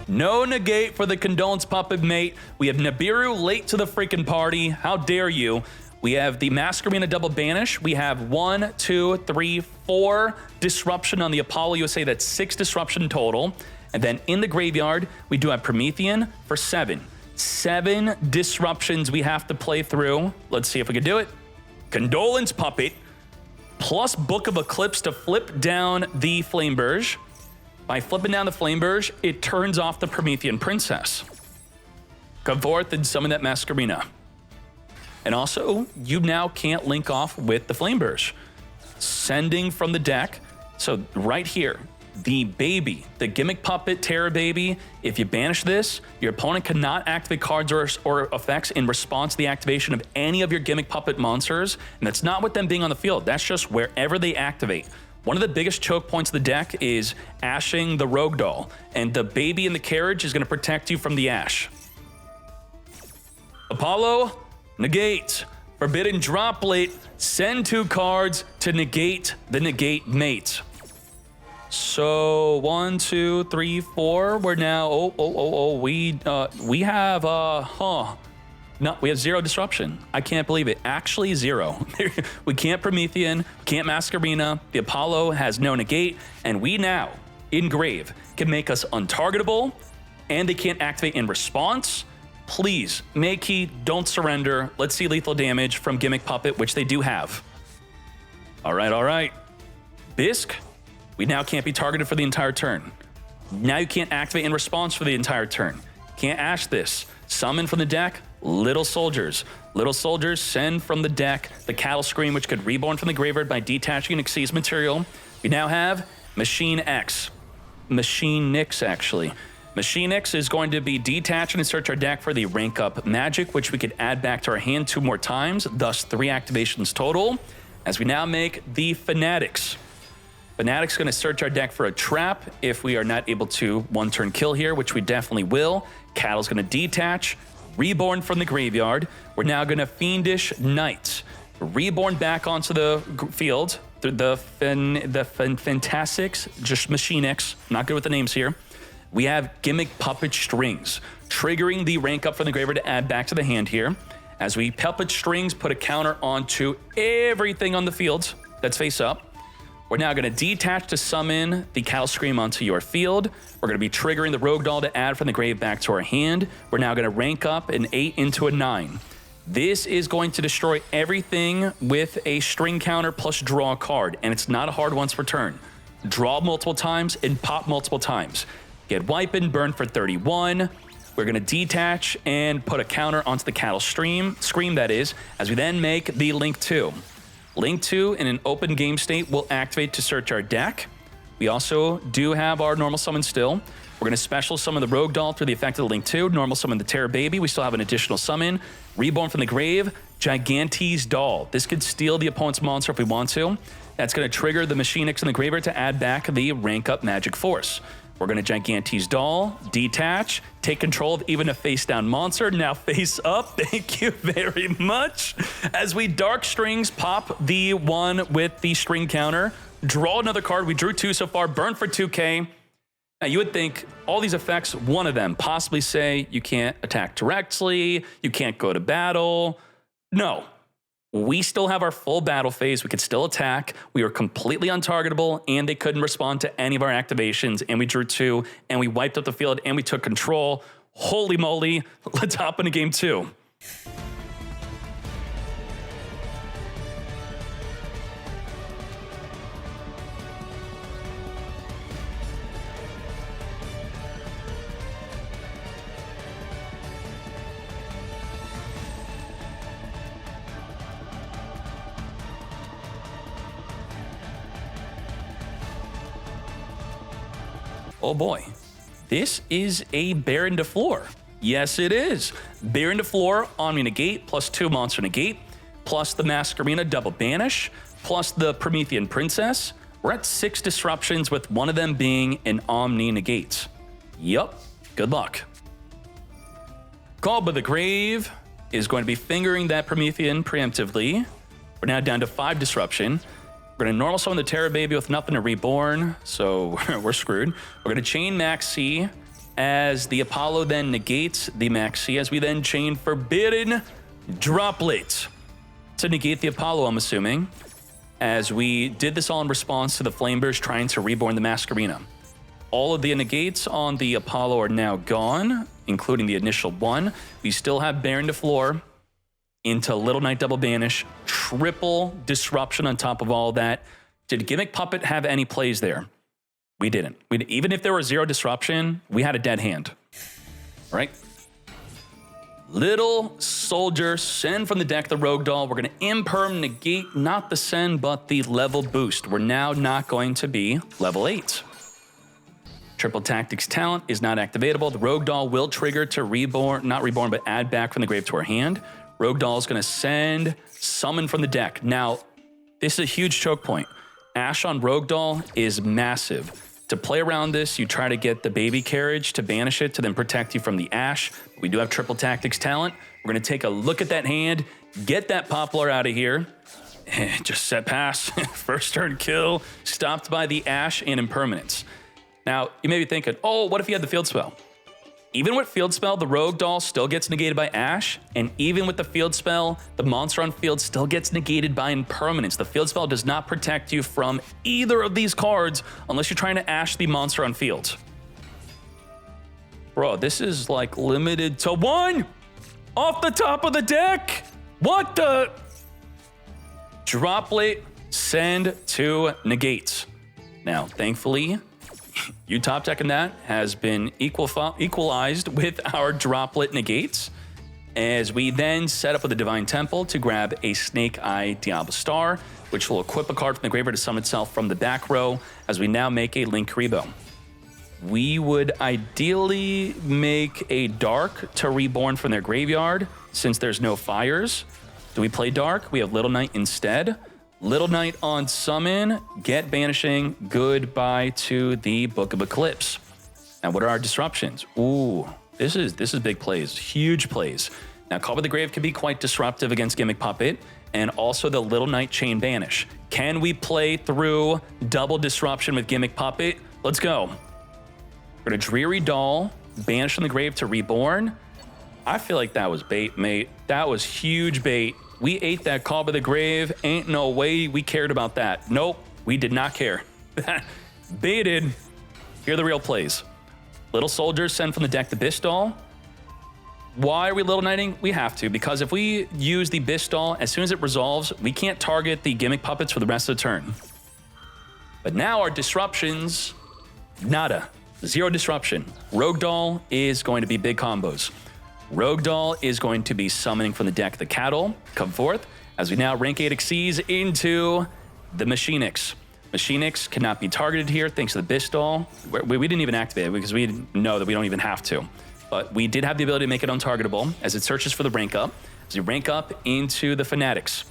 No negate for the Condolence Puppet Mate. We have Nibiru late to the freaking party. How dare you? We have the Masquerena double banish. We have 1, 2, 3, 4 disruption on the Apollo USA. That's 6 disruption total. And then in the graveyard, we do have Promethean for 7. 7 disruptions we have to play through. Let's see if we can do it. Condolence Puppet. plus Book of Eclipse to flip down the Flameburge. By flipping down the Flameburge, it turns off the Promethean Princess. Come forth and summon that Masquerena. And also, you now can't link off with the Flameburge. Sending from the deck, so right here, the baby, the Gimmick Puppet Terror Baby, if you banish this, your opponent cannot activate cards or effects in response to the activation of any of your Gimmick Puppet monsters, and that's not with them being on the field, that's just wherever they activate. One of the biggest choke points of the deck is ashing the Rogue Doll, and the baby in the carriage is going to protect you from the ash. Apollo, negate. Forbidden Droplet, send 2 cards to negate the negate mate. So 1, 2, 3, 4. We're now we have no, we have 0 disruption. I can't believe it. Actually 0. We can't Promethean, can't Masquerena. The Apollo has no negate, and we now in Grave can make us untargetable, and they can't activate in response. Please, Makey, don't surrender. Let's see lethal damage from Gimmick Puppet, which they do have. All right. Bisque, we now can't be targeted for the entire turn. Now you can't activate in response for the entire turn. Can't ash this. Summon from the deck, Little Soldiers. Little Soldiers, send from the deck the Cattle Scream, which could reborn from the graveyard by detaching an Xyz material. We now have Machine X. Machine Nix, actually. Machine X is going to be detached and search our deck for the rank up magic, which we could add back to our hand 2 more times, thus 3 activations total. As we now make the Fanatics. Fanatics going to search our deck for a trap if we are not able to 1-turn kill here, which we definitely will. Cattle's going to detach, reborn from the graveyard. We're now going to Fiendish Knight, reborn back onto the field through the Fantastics, just Machine X. Not good with the names here. We have Gimmick Puppet Strings, triggering the rank up from the graveyard to add back to the hand here. As we Puppet Strings, put a counter onto everything on the field that's face up. We're now going to detach to summon the Cattle Scream onto your field. We're going to be triggering the Rogue Doll to add from the grave back to our hand. We're now going to rank up an 8 into a 9. This is going to destroy everything with a string counter plus draw a card, and it's not a hard once per turn. Draw multiple times and pop multiple times. Get wiping, burn for 31. We're going to detach and put a counter onto the Cattle Scream, that is, as we then make the Link 2. Link 2 in an open game state will activate to search our deck. We also do have our normal summon still. We're going to special summon the Rogue Doll through the effect of the Link 2, normal summon the Terror Baby. We still have an additional summon. Reborn from the grave, Gigante's Doll. This could steal the opponent's monster if we want to. That's going to trigger the Machine X in the graveyard to add back the rank up Magic Force. We're going to Gigante's Doll, detach, take control of even a face-down monster, now face up. Thank you very much. As we Dark Strings, pop the one with the string counter, draw another card. We drew 2 so far, burn for 2k. Now, you would think all these effects, one of them possibly say you can't attack directly, you can't go to battle. No. We still have our full battle phase. We could still attack. We were completely untargetable, and they couldn't respond to any of our activations. And we drew 2, and we wiped up the field, and we took control. Holy moly. Let's hop into game 2. Oh boy, this is a Baron de Floor. Yes, it is. Baron de Floor, Omni Negate, plus 2 Monster Negate, plus the Masquerena Double Banish, plus the Promethean Princess. We're at 6 disruptions with one of them being an Omni Negate. Yup, good luck. Called by the Grave is going to be fingering that Promethean preemptively. We're now down to 5 disruption. We're going to normal summon the Terror Baby with nothing to reborn, so we're screwed. We're going to chain Maxi as the Apollo then negates the Maxi, as we then chain Forbidden Droplet to negate the Apollo, I'm assuming, as we did this all in response to the Flameburst trying to reborn the Masquerena. All of the negates on the Apollo are now gone, including the initial one. We still have Baron de Floor into Little Knight Double Banish, triple disruption on top of all that. Did Gimmick Puppet have any plays there? We didn't. Even if there were 0 disruption, we had a dead hand. All right? Little Soldier, send from the deck the Rogue Doll. We're going to imperm negate, not the send, but the level boost. We're now not going to be level 8. Triple Tactics talent is not activatable. The Rogue Doll will trigger to not reborn, but add back from the grave to our hand. Rogue Doll is going to send summon from the deck. Now, this is a huge choke point. Ash on Rogue Doll is massive. To play around this, you try to get the baby carriage to banish it to then protect you from the Ash. We do have Triple Tactics talent. We're going to take a look at that hand, get that Poplar out of here. Just set pass. First turn kill, stopped by the Ash and Impermanence. Now, you may be thinking, oh, what if he had the Field Spell? Even with Field Spell, the Rogue Doll still gets negated by Ash, and even with the Field Spell, the monster on field still gets negated by Impermanence. The Field Spell does not protect you from either of these cards unless you're trying to Ash the monster on field. Bro, this is like limited to 1 off the top of the deck. What the? Droplet, send to negate. Now, thankfully, you top decking that has been equalized with our droplet negates as we then set up with the Divine Temple to grab a Snake Eye Diablo Star, which will equip a card from the graveyard to summon itself from the back row as we now make a Link Rebo. We would ideally make a Dark to reborn from their graveyard since there's no fires. Do we play Dark? We have Little Knight instead. Little Knight on summon, get banishing, goodbye to the Book of Eclipse. And what are our disruptions? Ooh, this is big plays, huge plays. Now, Call by the Grave can be quite disruptive against Gimmick Puppet, and also the Little Knight Chain Banish. Can we play through double disruption with Gimmick Puppet? Let's go. We're gonna Dreary Doll, banish from the grave to reborn. I feel like that was bait, mate. That was huge bait. We ate that Call by the Grave. Ain't no way we cared about that. Nope, we did not care. Baited. Here are the real plays. Little Soldiers send from the deck the Bistall. Why are we Little Knighting? We have to, because if we use the Bistall, as soon as it resolves, we can't target the Gimmick Puppets for the rest of the turn. But now our disruptions, nada. 0 disruption. Rogue Doll is going to be big combos. Rogue Doll is going to be summoning from the deck the Cattle. Come forth as we now rank 8 Xyz into the Machinix. Machinix cannot be targeted here thanks to the Bistall. We didn't even activate it because we know that we don't even have to. But we did have the ability to make it untargetable as it searches for the rank up. As we rank up into the Fanatics.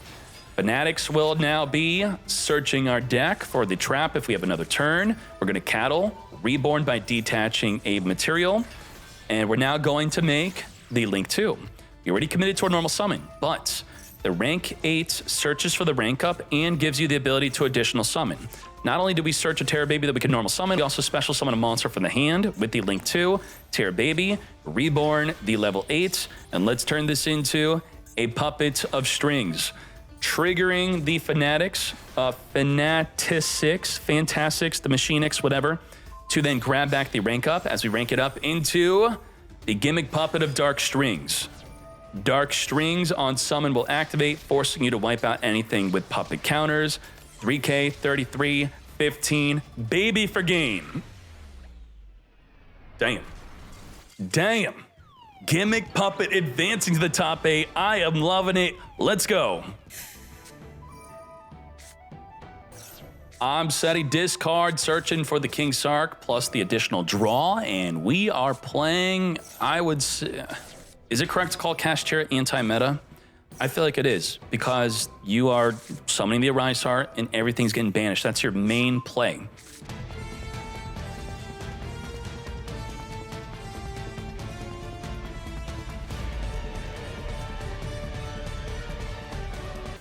Fanatics will now be searching our deck for the trap if we have another turn. We're going to Cattle, reborn by detaching a material. And we're now going to make the Link 2. We already committed to a normal summon, but the rank 8 searches for the rank up and gives you the ability to additional summon. Not only do we search a Terror Baby that we can normal summon, we also special summon a monster from the hand with the Link 2, Terror Baby, reborn the level 8, and let's turn this into a Puppet of Strings. Triggering the Fanatics, Fanatics, the Machinix, whatever, to then grab back the rank up as we rank it up into the Gimmick Puppet of Dark Strings. Dark Strings on summon will activate, forcing you to wipe out anything with puppet counters. 3K, 33, 15, baby for game. Damn. Gimmick Puppet advancing to the top 8. I am loving it. Let's go. I'm setting discard, searching for the King Sark, plus the additional draw, and we are playing, I would say, is it correct to call Kashtira anti-meta? I feel like it is, because you are summoning the Arise Heart and everything's getting banished. That's your main play.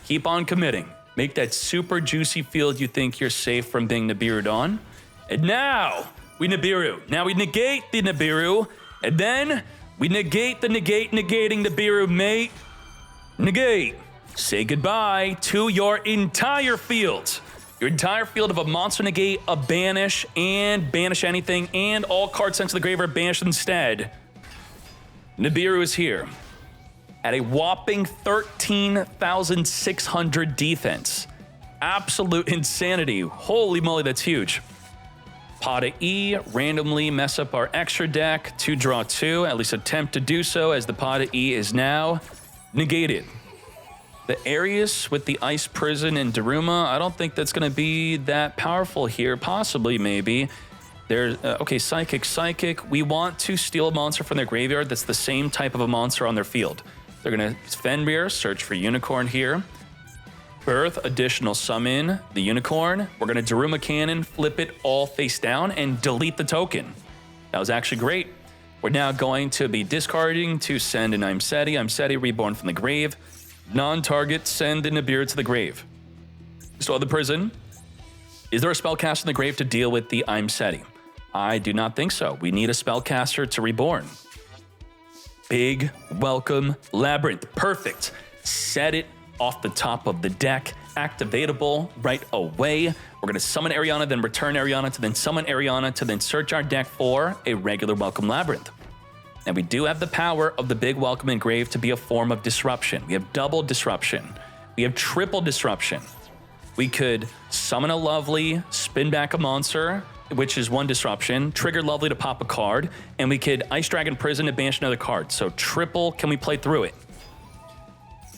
Keep on committing. Make that super juicy field you think you're safe from being Nibiru'd on. And now we Nibiru. Now we negate the Nibiru. And then we negate the negating Nibiru, mate. Negate. Say goodbye to your entire field. Your entire field of a monster negate, a banish, and banish anything, and all cards sent to the grave are banished instead. Nibiru is here. at a whopping 13,600 defense. Absolute insanity. Holy moly, that's huge. Pot of E, randomly mess up our extra deck to draw 2, at least attempt to do so, as the Pot of E is now negated. The Arius with the Ice Prison and Daruma, I don't think that's going to be that powerful here. Possibly, maybe. There's, okay, Psychic. We want to steal a monster from their graveyard that's the same type of a monster on their field. They're going to Fenrir, search for Unicorn here. Birth, additional summon the Unicorn. We're going to Daruma Cannon, flip it all face down, and delete the token. That was actually great. We're now going to be discarding to send an Imseti reborn from the grave. Non-target, send a Nibiru to the grave. Still have the prison. Is there a spellcaster in the grave to deal with the Imseti? I do not think so. We need a spellcaster to reborn. Big Welcome Labyrinth. Perfect. Set it off the top of the deck. Activatable right away. We're going to summon Ariana, then return Ariana, to then summon Ariana, to then search our deck for a regular Welcome Labyrinth. And we do have the power of the Big Welcome Engrave to be a form of disruption. We have double disruption. We have triple disruption. We could summon a Lovely, spin back a monster, which is 1 disruption, trigger Lovely to pop a card, and we could Ice Dragon Prison to banish another card. So triple, can we play through it?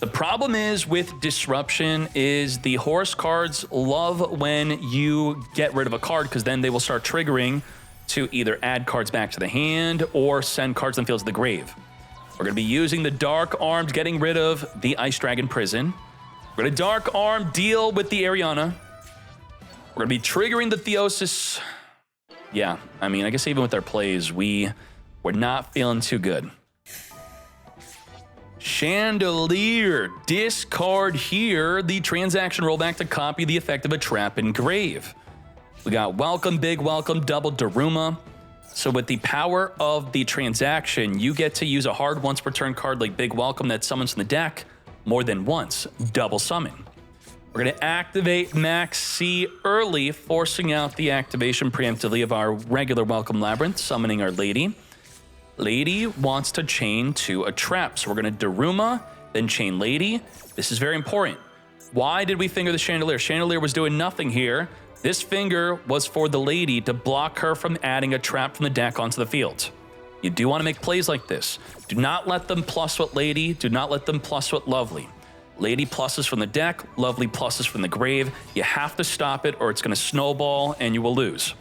The problem is with disruption is the horse cards love when you get rid of a card, because then they will start triggering to either add cards back to the hand or send cards on the field to the grave. We're going to be using the Dark Arms, getting rid of the Ice Dragon Prison. We're going to Dark Arm, deal with the Ariana. We're going to be triggering the Theosis. Yeah, I mean, I guess even with our plays, we're not feeling too good. Chandelier, discard here the transaction rollback to copy the effect of a trap in grave. We got Welcome, Big Welcome, double Daruma. So with the power of the transaction, you get to use a hard once per turn card like Big Welcome that summons from the deck more than once, double summon. We're going to activate Max C early, forcing out the activation preemptively of our regular Welcome Labyrinth, summoning our Lady. Lady wants to chain to a trap, so we're going to Daruma, then chain Lady. This is very important. Why did we finger the Chandelier? Chandelier was doing nothing here. This finger was for the Lady to block her from adding a trap from the deck onto the field. You do want to make plays like this. Do not let them plus with Lady. Do not let them plus with Lovely. Lady pluses from the deck, Lovely pluses from the grave. You have to stop it or it's going to snowball and you will lose.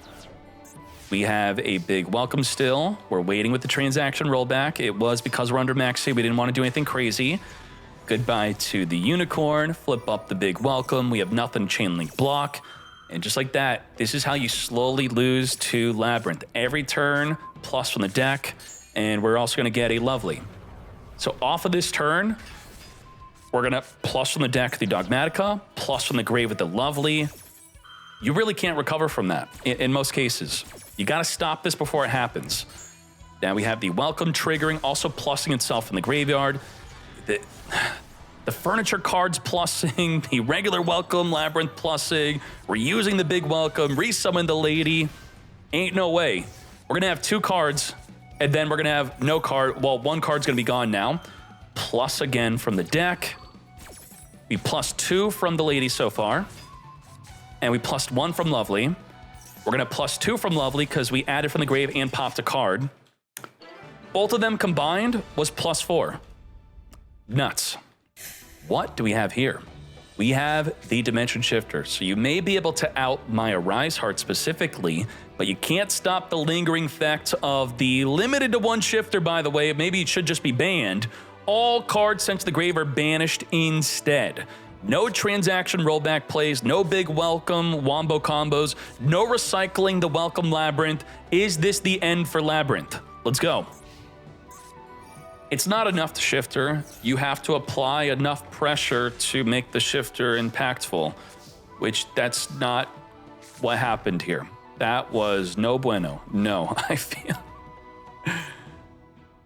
We have a Big Welcome still. We're waiting with the transaction rollback. It was because we're under Max C. We didn't want to do anything crazy. Goodbye to the Unicorn. Flip up the Big Welcome. We have nothing chain link block. And just like that, this is how you slowly lose to Labyrinth. Every turn, plus from the deck, and we're also going to get a Lovely. So off of this turn, we're going to plus from the deck the Dogmatica, plus from the grave with the Lovely. You really can't recover from that in most cases. You got to stop this before it happens. Now we have the Welcome triggering, also plussing itself in the graveyard. The furniture cards plussing, the regular Welcome Labyrinth plussing. We're using the Big Welcome, resummon the Lady. Ain't no way. We're going to have 2 cards, and then we're going to have no card. Well, 1 card's going to be gone now. Plus again from the deck. We plus 2 from the Lady so far. And we plus 1 from Lovely. We're going to plus 2 from Lovely because we added from the grave and popped a card. Both of them combined was plus 4. Nuts. What do we have here? We have the Dimension Shifter. So you may be able to out Maya Riseheart specifically, but you can't stop the lingering effect of the limited to 1 shifter, by the way. Maybe it should just be banned. All cards sent to the grave are banished instead. No transaction rollback plays, no Big Welcome wombo combos, no recycling the Welcome Labyrinth. Is this the end for Labyrinth? Let's go. It's not enough to shifter. You have to apply enough pressure to make the shifter impactful, which that's not what happened here. That was no bueno. No, I feel.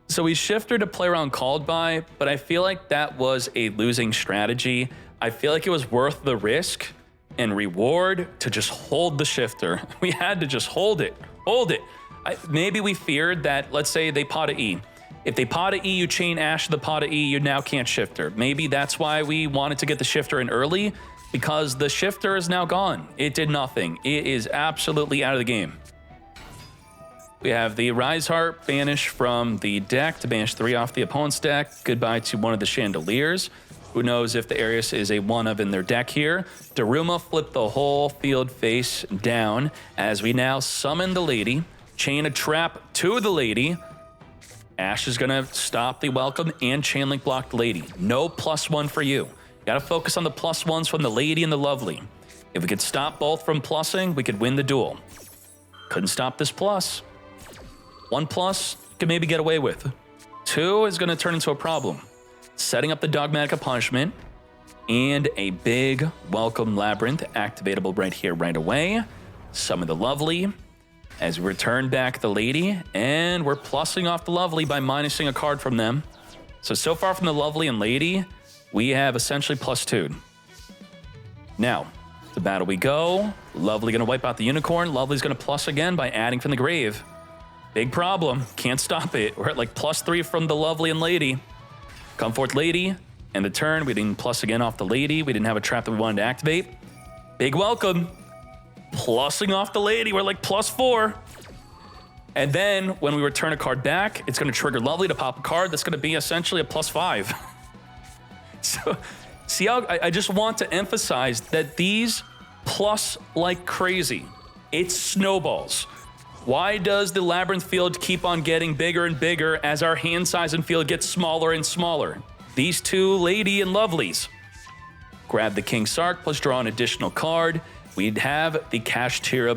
So we shifted to play around called by, but I feel like that was a losing strategy. I feel like it was worth the risk and reward to just hold the shifter. We had to just hold it. Maybe we feared that, let's say they pot a E. If they pot of E, you chain Ash to the pot of E, you now can't shifter. Maybe that's why we wanted to get the shifter in early, because the shifter is now gone. It did nothing. It is absolutely out of the game. We have the Rise Heart banish from the deck to banish 3 off the opponent's deck. Goodbye to one of the Chandeliers. Who knows if the Arius is a 1-of in their deck here. Daruma flipped the whole field face down as we now summon the Lady, chain a trap to the Lady. Ash is gonna stop the welcome and chain link block the Lady. No +1 for you. Gotta focus on the +1s from the Lady and the Lovely. If we could stop both from plussing, we could win the duel. Couldn't stop this plus. 1+ could maybe get away with. 2 is gonna turn into a problem. Setting up the Dogmatica Punishment and a big welcome Labyrinth activatable right here, right away. Summon the Lovely as we return back the Lady, and we're plussing off the Lovely by minusing a card from them. So far from the Lovely and Lady, we have essentially +2. Now, to battle we go. Lovely gonna wipe out the Unicorn. Lovely's gonna plus again by adding from the grave. Big problem, can't stop it. We're at like +3 from the Lovely and Lady. Come forth Lady, and the turn, we didn't plus again off the Lady. We didn't have a trap that we wanted to activate. Big welcome. Plussing off the Lady, we're like +4. And then when we return a card back, it's gonna trigger Lovely to pop a card that's gonna be essentially a +5. So, see how I just want to emphasize that these plus like crazy. It snowballs. Why does the Labyrinth field keep on getting bigger and bigger as our hand size and field gets smaller and smaller? These two Lady and Lovelies. Grab the King Sark plus draw an additional card. We'd have the Kashtira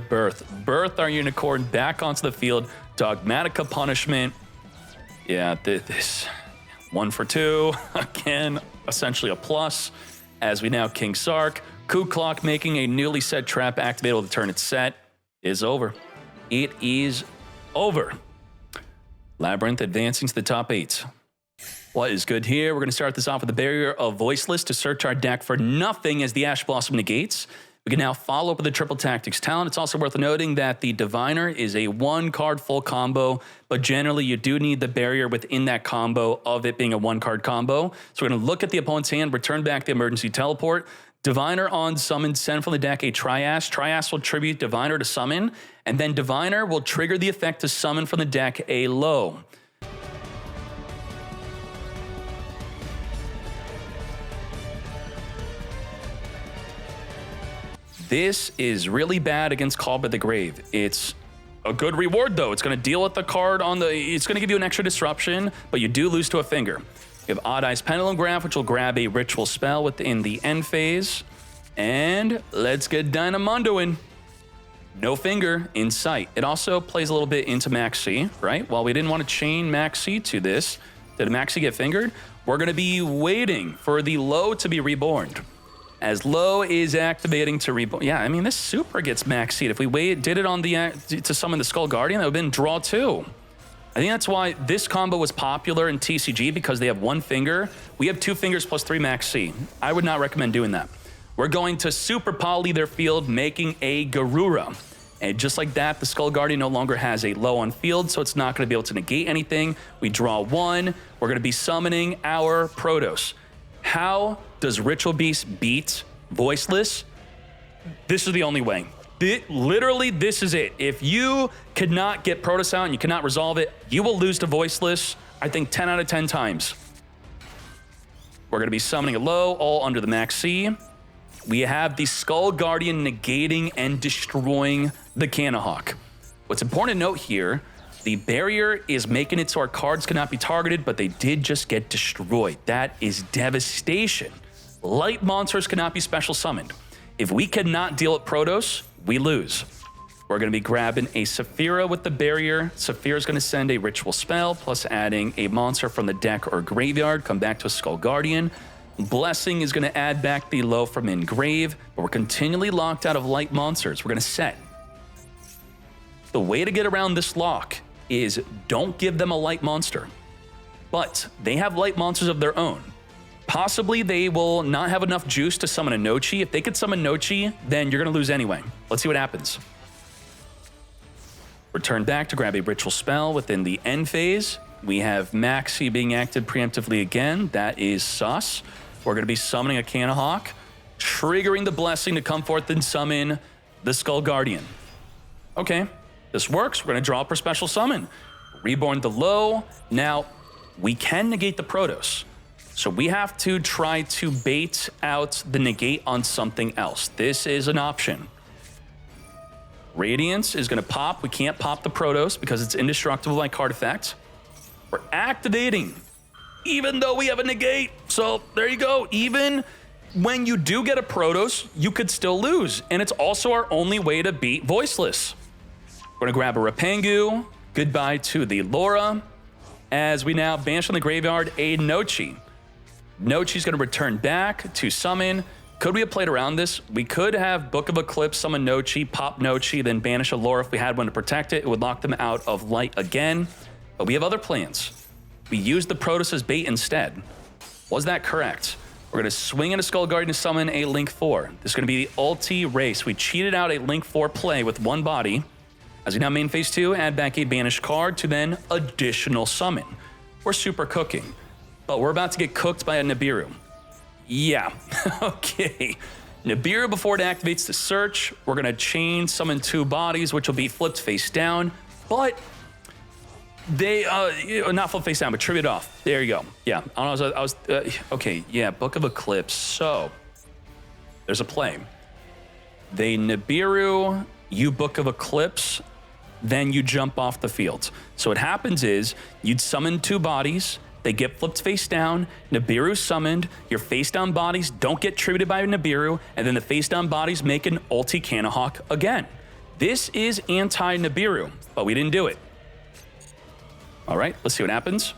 Birth our Unicorn back onto the field. Dogmatica Punishment. Yeah, this 1 for 2. Again, essentially a plus. As we now King Sark. Coup Clock making a newly set trap activatable to turn it set is over. It is over. Labyrinth advancing to the top 8. What is good here? We're going to start this off with the Barrier of Voiceless to search our deck for nothing as the Ash Blossom negates. We can now follow up with the Triple Tactics talent. It's also worth noting that the Diviner is a 1-card full combo, but generally you do need the Barrier within that combo of it being a 1-card combo. So we're going to look at the opponent's hand, return back the Emergency Teleport. Diviner on summon, send from the deck a Triass. Triass will tribute Diviner to summon, and then Diviner will trigger the effect to summon from the deck a low. This is really bad against Call by the Grave. It's a good reward though. It's gonna deal with the card on the, it's gonna give you an extra disruption, but you do lose to a finger. You have Odd Eyes Pendulum Graph, which will grab a ritual spell within the end phase. And let's get Dynamondoing. No finger in sight. It also plays a little bit into Maxi, right? While we didn't want to chain Maxi to this, did Maxi get fingered? We're gonna be waiting for the low to be reborn. As low is activating to reborn. Yeah, I mean, this super gets Maxied. If we did it on the to summon the Skull Guardian, that would have been draw 2. I think that's why this combo was popular in TCG, because they have 1 finger. We have 2 fingers plus 3 Max C. I would not recommend doing that. We're going to super poly their field, making a Garura. And just like that, the Skull Guardian no longer has a low on field, so it's not going to be able to negate anything. We draw 1. We're going to be summoning our Protoss. How does Ritual Beast beat Voiceless? This is the only way. Literally, this is it. If you could not get Protoss out and you cannot resolve it, you will lose to Voiceless, I think 10 out of 10 times. We're going to be summoning a low, all under the Max C. We have the Skull Guardian negating and destroying the Cannahawk. What's important to note here, the Barrier is making it so our cards cannot be targeted, but they did just get destroyed. That is devastation. Light monsters cannot be special summoned. If we cannot deal with Protoss, we lose. We're going to be grabbing a Saphira with the Barrier. Saphira's going to send a ritual spell, plus adding a monster from the deck or graveyard, come back to a Skull Guardian. Blessing is going to add back the low from Engrave, but we're continually locked out of light monsters. We're going to set. The way to get around this lock is don't give them a light monster. But they have light monsters of their own. Possibly they will not have enough juice to summon a Nochi. If they could summon Nochi, then you're going to lose anyway. Let's see what happens. Return back to grab a ritual spell within the end phase. We have Maxi being active preemptively again. That is sus. We're going to be summoning a Canahawk, triggering the blessing to come forth and summon the Skull Guardian. Okay, this works. We're going to draw up our special summon. Reborn the low. Now, we can negate the Protoss. So we have to try to bait out the negate on something else. This is an option. Radiance is going to pop. We can't pop the Protoss because it's indestructible by card effect. We're activating, even though we have a negate. So there you go. Even when you do get a Protoss, you could still lose. And it's also our only way to beat Voiceless. We're going to grab a Rapengu. Goodbye to the Laura. As we now banish from the graveyard a Nochi. Nochi's going to return back to summon. Could we have played around this? We could have Book of Eclipse, summon Nochi, pop Nochi, then banish a Laura if we had one to protect it. It would lock them out of light again. But we have other plans. We used the Protoss as bait instead. Was that correct? We're going to swing in a Skull Guardian to summon a Link 4. This is going to be the ulti race. We cheated out a Link 4 play with one body. As we now main phase 2, add back a banished card to then additional summon. We're super cooking. But we're about to get cooked by a Nibiru. Yeah, okay. Nibiru, before it activates the search, we're going to chain summon 2 bodies, which will be flipped face down. But they, not flipped face down, but tribute off. There you go. Yeah, okay, yeah, Book of Eclipse. So, there's a play. They Nibiru, you Book of Eclipse, then you jump off the field. So what happens is, you'd summon 2 bodies, they get flipped face down, Nibiru summoned, your face down bodies don't get tributed by Nibiru, and then the face down bodies make an ulti Canahawk again. This is anti-Nibiru, but we didn't do it. All right, let's see what happens.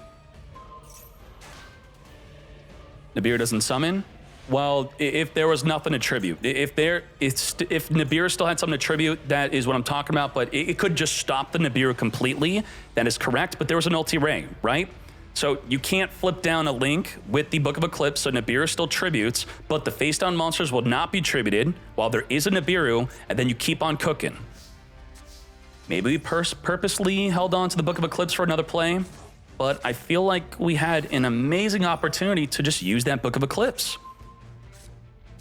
Nibiru doesn't summon. Well, if there was nothing to tribute, if Nibiru still had something to tribute, that is what I'm talking about, but it could just stop the Nibiru completely. That is correct, but there was an ulti ray, right? So you can't flip down a Link with the Book of Eclipse, so Nibiru still tributes, but the face down monsters will not be tributed while there is a Nibiru, and then you keep on cooking. Maybe we purposely held on to the Book of Eclipse for another play, but I feel like we had an amazing opportunity to just use that Book of Eclipse.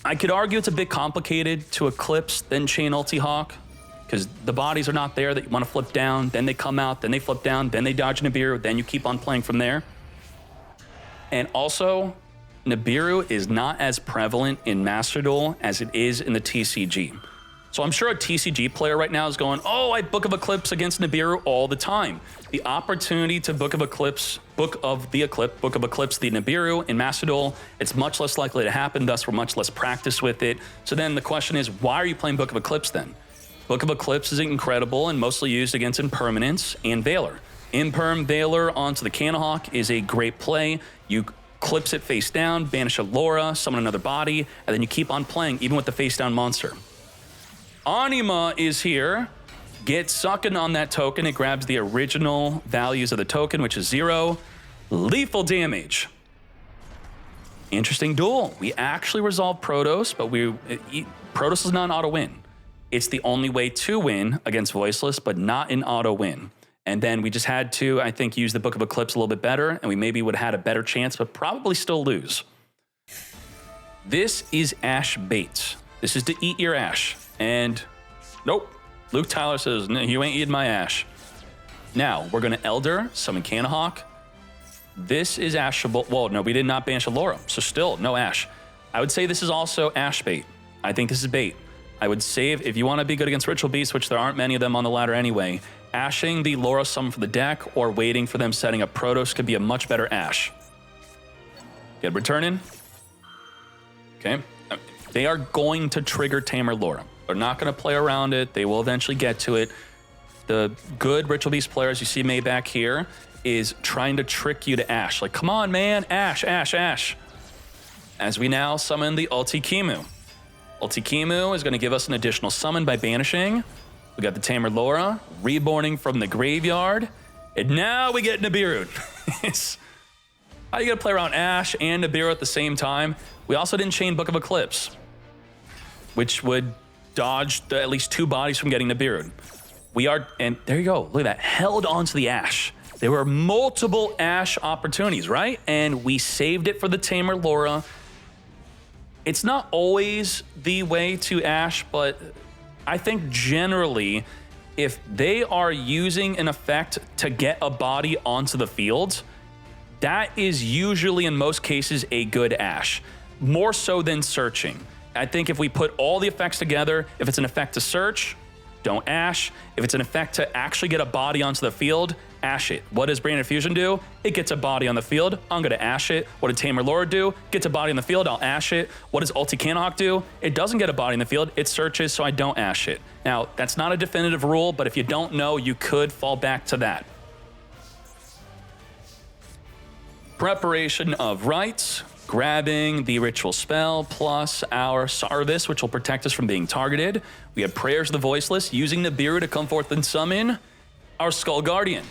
I could argue it's a bit complicated to Eclipse, then chain Ulti Hawk, because the bodies are not there that you want to flip down, then they come out, then they flip down, then they dodge Nibiru, then you keep on playing from there. And also, Nibiru is not as prevalent in Master Duel as it is in the TCG. So I'm sure a TCG player right now is going, oh, I Book of Eclipse against Nibiru all the time. The opportunity to Book of Eclipse the Nibiru in Master Duel, it's much less likely to happen, thus we're much less practiced with it. So then the question is, why are you playing Book of Eclipse then? Book of Eclipse is incredible and mostly used against Impermanence and Valor. Imperm Valor onto the Canahawk is a great play. You clips it face down, banish a Laura, summon another body, and then you keep on playing even with the face down monster. Anima is here. Get sucking on that token. It grabs the original values of the token, which is 0. Lethal damage. Interesting duel. We actually resolved Protoss, but Protoss is not an auto win. It's the only way to win against Voiceless, but not an auto win. And then we just had to, I think, use the Book of Eclipse a little bit better, and we maybe would have had a better chance, but probably still lose. This is Ash bait. This is to eat your Ash. And nope, Luke Tyler says, no, you ain't eating my Ash. Now, we're going to Elder, summon Canahawk. This is Ashable. Well, no, we did not banish a Laura, so still no Ash. I would say this is also Ash bait. I think this is bait. I would save, if you want to be good against Ritual Beasts, which there aren't many of them on the ladder anyway, ashing the Laura summon for the deck or waiting for them setting up Protoss could be a much better Ash. Get return in. Okay. They are going to trigger Tamer Laura. They're not going to play around it. They will eventually get to it. The good Ritual Beast players you see made back here is trying to trick you to Ash. Like, come on, man, Ash, Ash, Ash. As we now summon the Ulti Kimu. Ulti Kimu is going to give us an additional summon by banishing. We got the Tamer Laura, reborning from the graveyard. And now we get Nibiru. How you going to play around Ash and Nibiru at the same time? We also didn't chain Book of Eclipse, which would dodge at least 2 bodies from getting Nibiru. We are, and there you go, look at that, held onto the Ash. There were multiple Ashe opportunities, right? And we saved it for the Tamer Laura. It's not always the way to Ashe, but I think generally, if they are using an effect to get a body onto the field, that is usually in most cases a good Ashe, more so than searching. I think if we put all the effects together, if it's an effect to search, don't Ashe. If it's an effect to actually get a body onto the field, Ashe it. What does Brand Infusion do? It gets a body on the field. I'm going to Ashe it. What did Tamer Laura do? Gets a body on the field. I'll Ashe it. What does Ulti Canahawk do? It doesn't get a body in the field. It searches, so I don't Ashe it. Now, that's not a definitive rule, but if you don't know, you could fall back to that. Preparation of rites. Grabbing the ritual spell plus our Sarvis, which will protect us from being targeted. We have Prayers of the Voiceless, using the Nibiru to come forth and summon our Skull Guardian.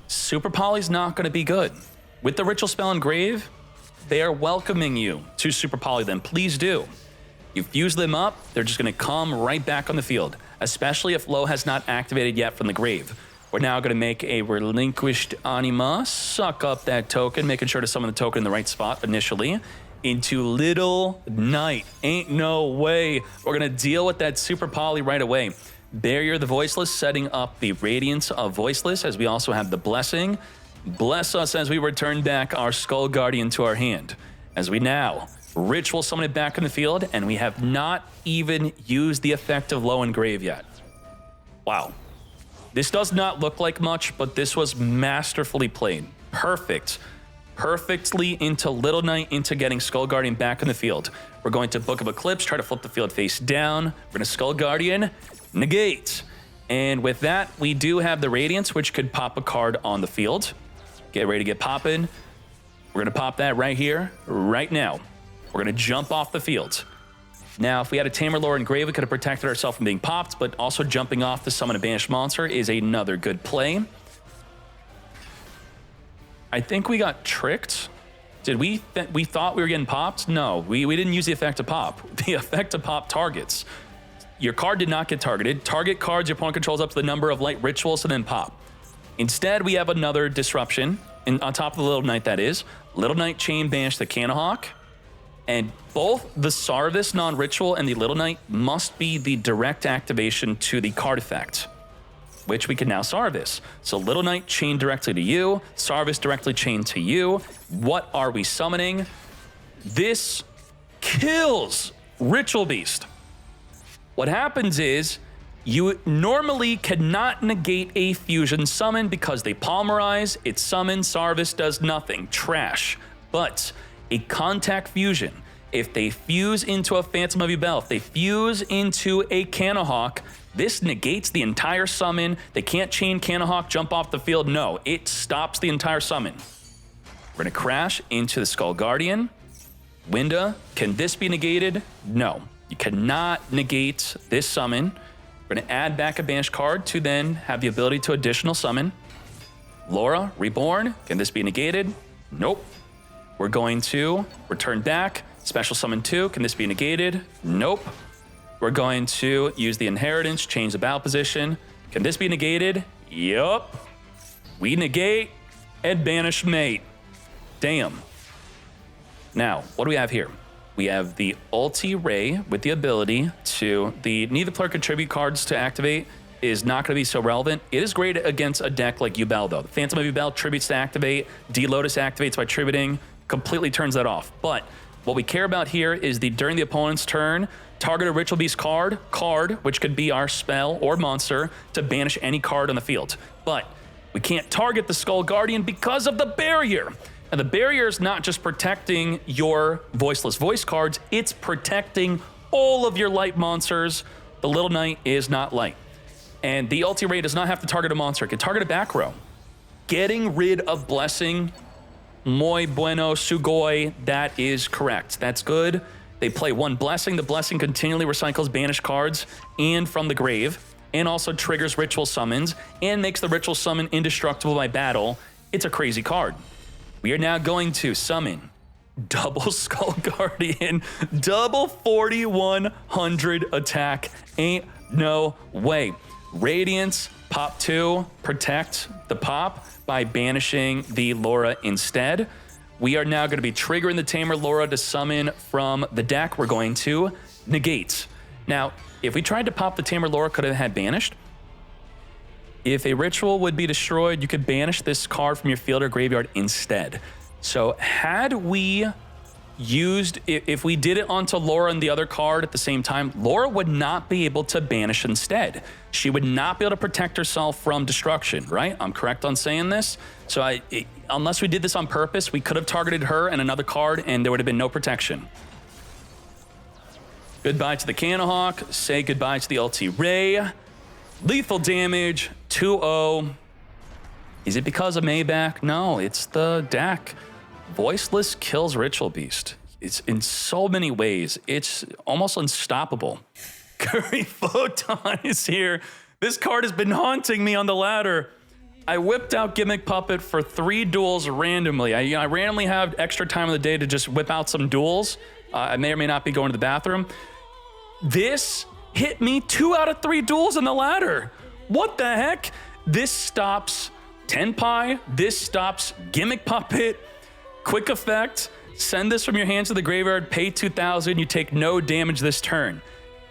Super Poly's not going to be good. With the ritual spell and grave, they are welcoming you to Super Poly them. Please do. You fuse them up, they're just going to come right back on the field, especially if Low has not activated yet from the grave. We're now going to make a Relinquished Anima, suck up that token, making sure to summon the token in the right spot initially, into Little Knight. Ain't no way. We're going to deal with that Super Poly right away. Barrier the Voiceless, setting up the Radiance of Voiceless, as we also have the Blessing. Bless us as we return back our Skull Guardian to our hand. As we now Ritual summon it back in the field, and we have not even used the effect of Low and Grave yet. Wow. This does not look like much, but this was masterfully played. Perfect. Perfectly into Little Knight, into getting Skull Guardian back in the field. We're going to Book of Eclipse, try to flip the field face down. We're going to Skull Guardian, negate. And with that, we do have the Radiance, which could pop a card on the field. Get ready to get popping. We're going to pop that right here, right now. We're going to jump off the field. Now, if we had a Tamer Lore and Grave, we could have protected ourselves from being popped, but also jumping off to summon a banished monster is another good play. I think we got tricked. Did we thought we were getting popped? No, we didn't use the effect to pop. The effect to pop targets. Your card did not get targeted. Target cards your opponent controls up to the number of light rituals and then pop. Instead, we have another disruption, and on top of the Little Knight, that is. Little Knight chain banish the Canahawk. And both the Sarvis non-ritual and the Little Knight must be the direct activation to the card effect, which we can now Sarvis. So Little Knight chained directly to you, Sarvis directly chained to you. What are we summoning? This kills Ritual Beast. What happens is you normally cannot negate a fusion summon because they polymerize, it's summoned, Sarvis does nothing, trash. But a contact fusion, if they fuse into a Phantom of Yubel, if they fuse into a Canahawk, this negates the entire summon. They can't chain Canahawk, jump off the field. No, it stops the entire summon. We're gonna crash into the Skull Guardian. Winda, can this be negated? No, you cannot negate this summon. We're gonna add back a banished card to then have the ability to additional summon. Laura, Reborn, can this be negated? Nope. We're going to return back, special summon 2, can this be negated? Nope. We're going to use the Inheritance, change the battle position. Can this be negated? Yup. We negate and banish mate. Damn. Now, what do we have here? We have the Ulti Ray with the ability to, neither player contribute cards to activate is not going to be so relevant. It is great against a deck like Yubel though. The Phantom of Yubel tributes to activate, D-Lotus activates by tributing, completely turns that off. But what we care about here is during the opponent's turn, target a Ritual Beast card, which could be our spell or monster, to banish any card on the field. But we can't target the Skull Guardian because of the barrier. And the barrier is not just protecting your voiceless voice cards, it's protecting all of your light monsters. The Little Knight is not light. And the Ulti Ray does not have to target a monster, it can target a back row. Getting rid of Blessing, muy bueno, sugoi, that is correct. That's good. They play one Blessing. The Blessing continually recycles banished cards and from the grave, and also triggers ritual summons, and makes the ritual summon indestructible by battle. It's a crazy card. We are now going to summon double Skull Guardian, double 4100 attack. Ain't no way. Radiance, pop 2, protect the pop. by banishing the Laura instead. We are now going to be triggering the Tamer Laura to summon from the deck. We're going to negate. Now, if we tried to pop the Tamer Laura, could have had banished. If a ritual would be destroyed, you could banish this card from your field or graveyard instead. So had we used, if we did it onto Laura and the other card at the same time, Laura would not be able to banish instead. She would not be able to protect herself from destruction, right? I'm correct on saying this? So unless we did this on purpose, we could have targeted her and another card and there would have been no protection. Goodbye to the Cannahawk. Say goodbye to the LT Ray. Lethal damage, 2-0. Is it because of Maybach? No, it's the deck. Voiceless kills Ritual Beast. It's in so many ways. It's almost unstoppable. Curry Photon is here. This card has been haunting me on the ladder. I whipped out Gimmick Puppet for 3 duels randomly. I randomly have extra time of the day to just whip out some duels. I may or may not be going to the bathroom. This hit me 2 out of 3 duels on the ladder. What the heck? This stops Tenpai. This stops Gimmick Puppet. Quick effect. Send this from your hands to the graveyard. Pay 2,000. You take no damage this turn.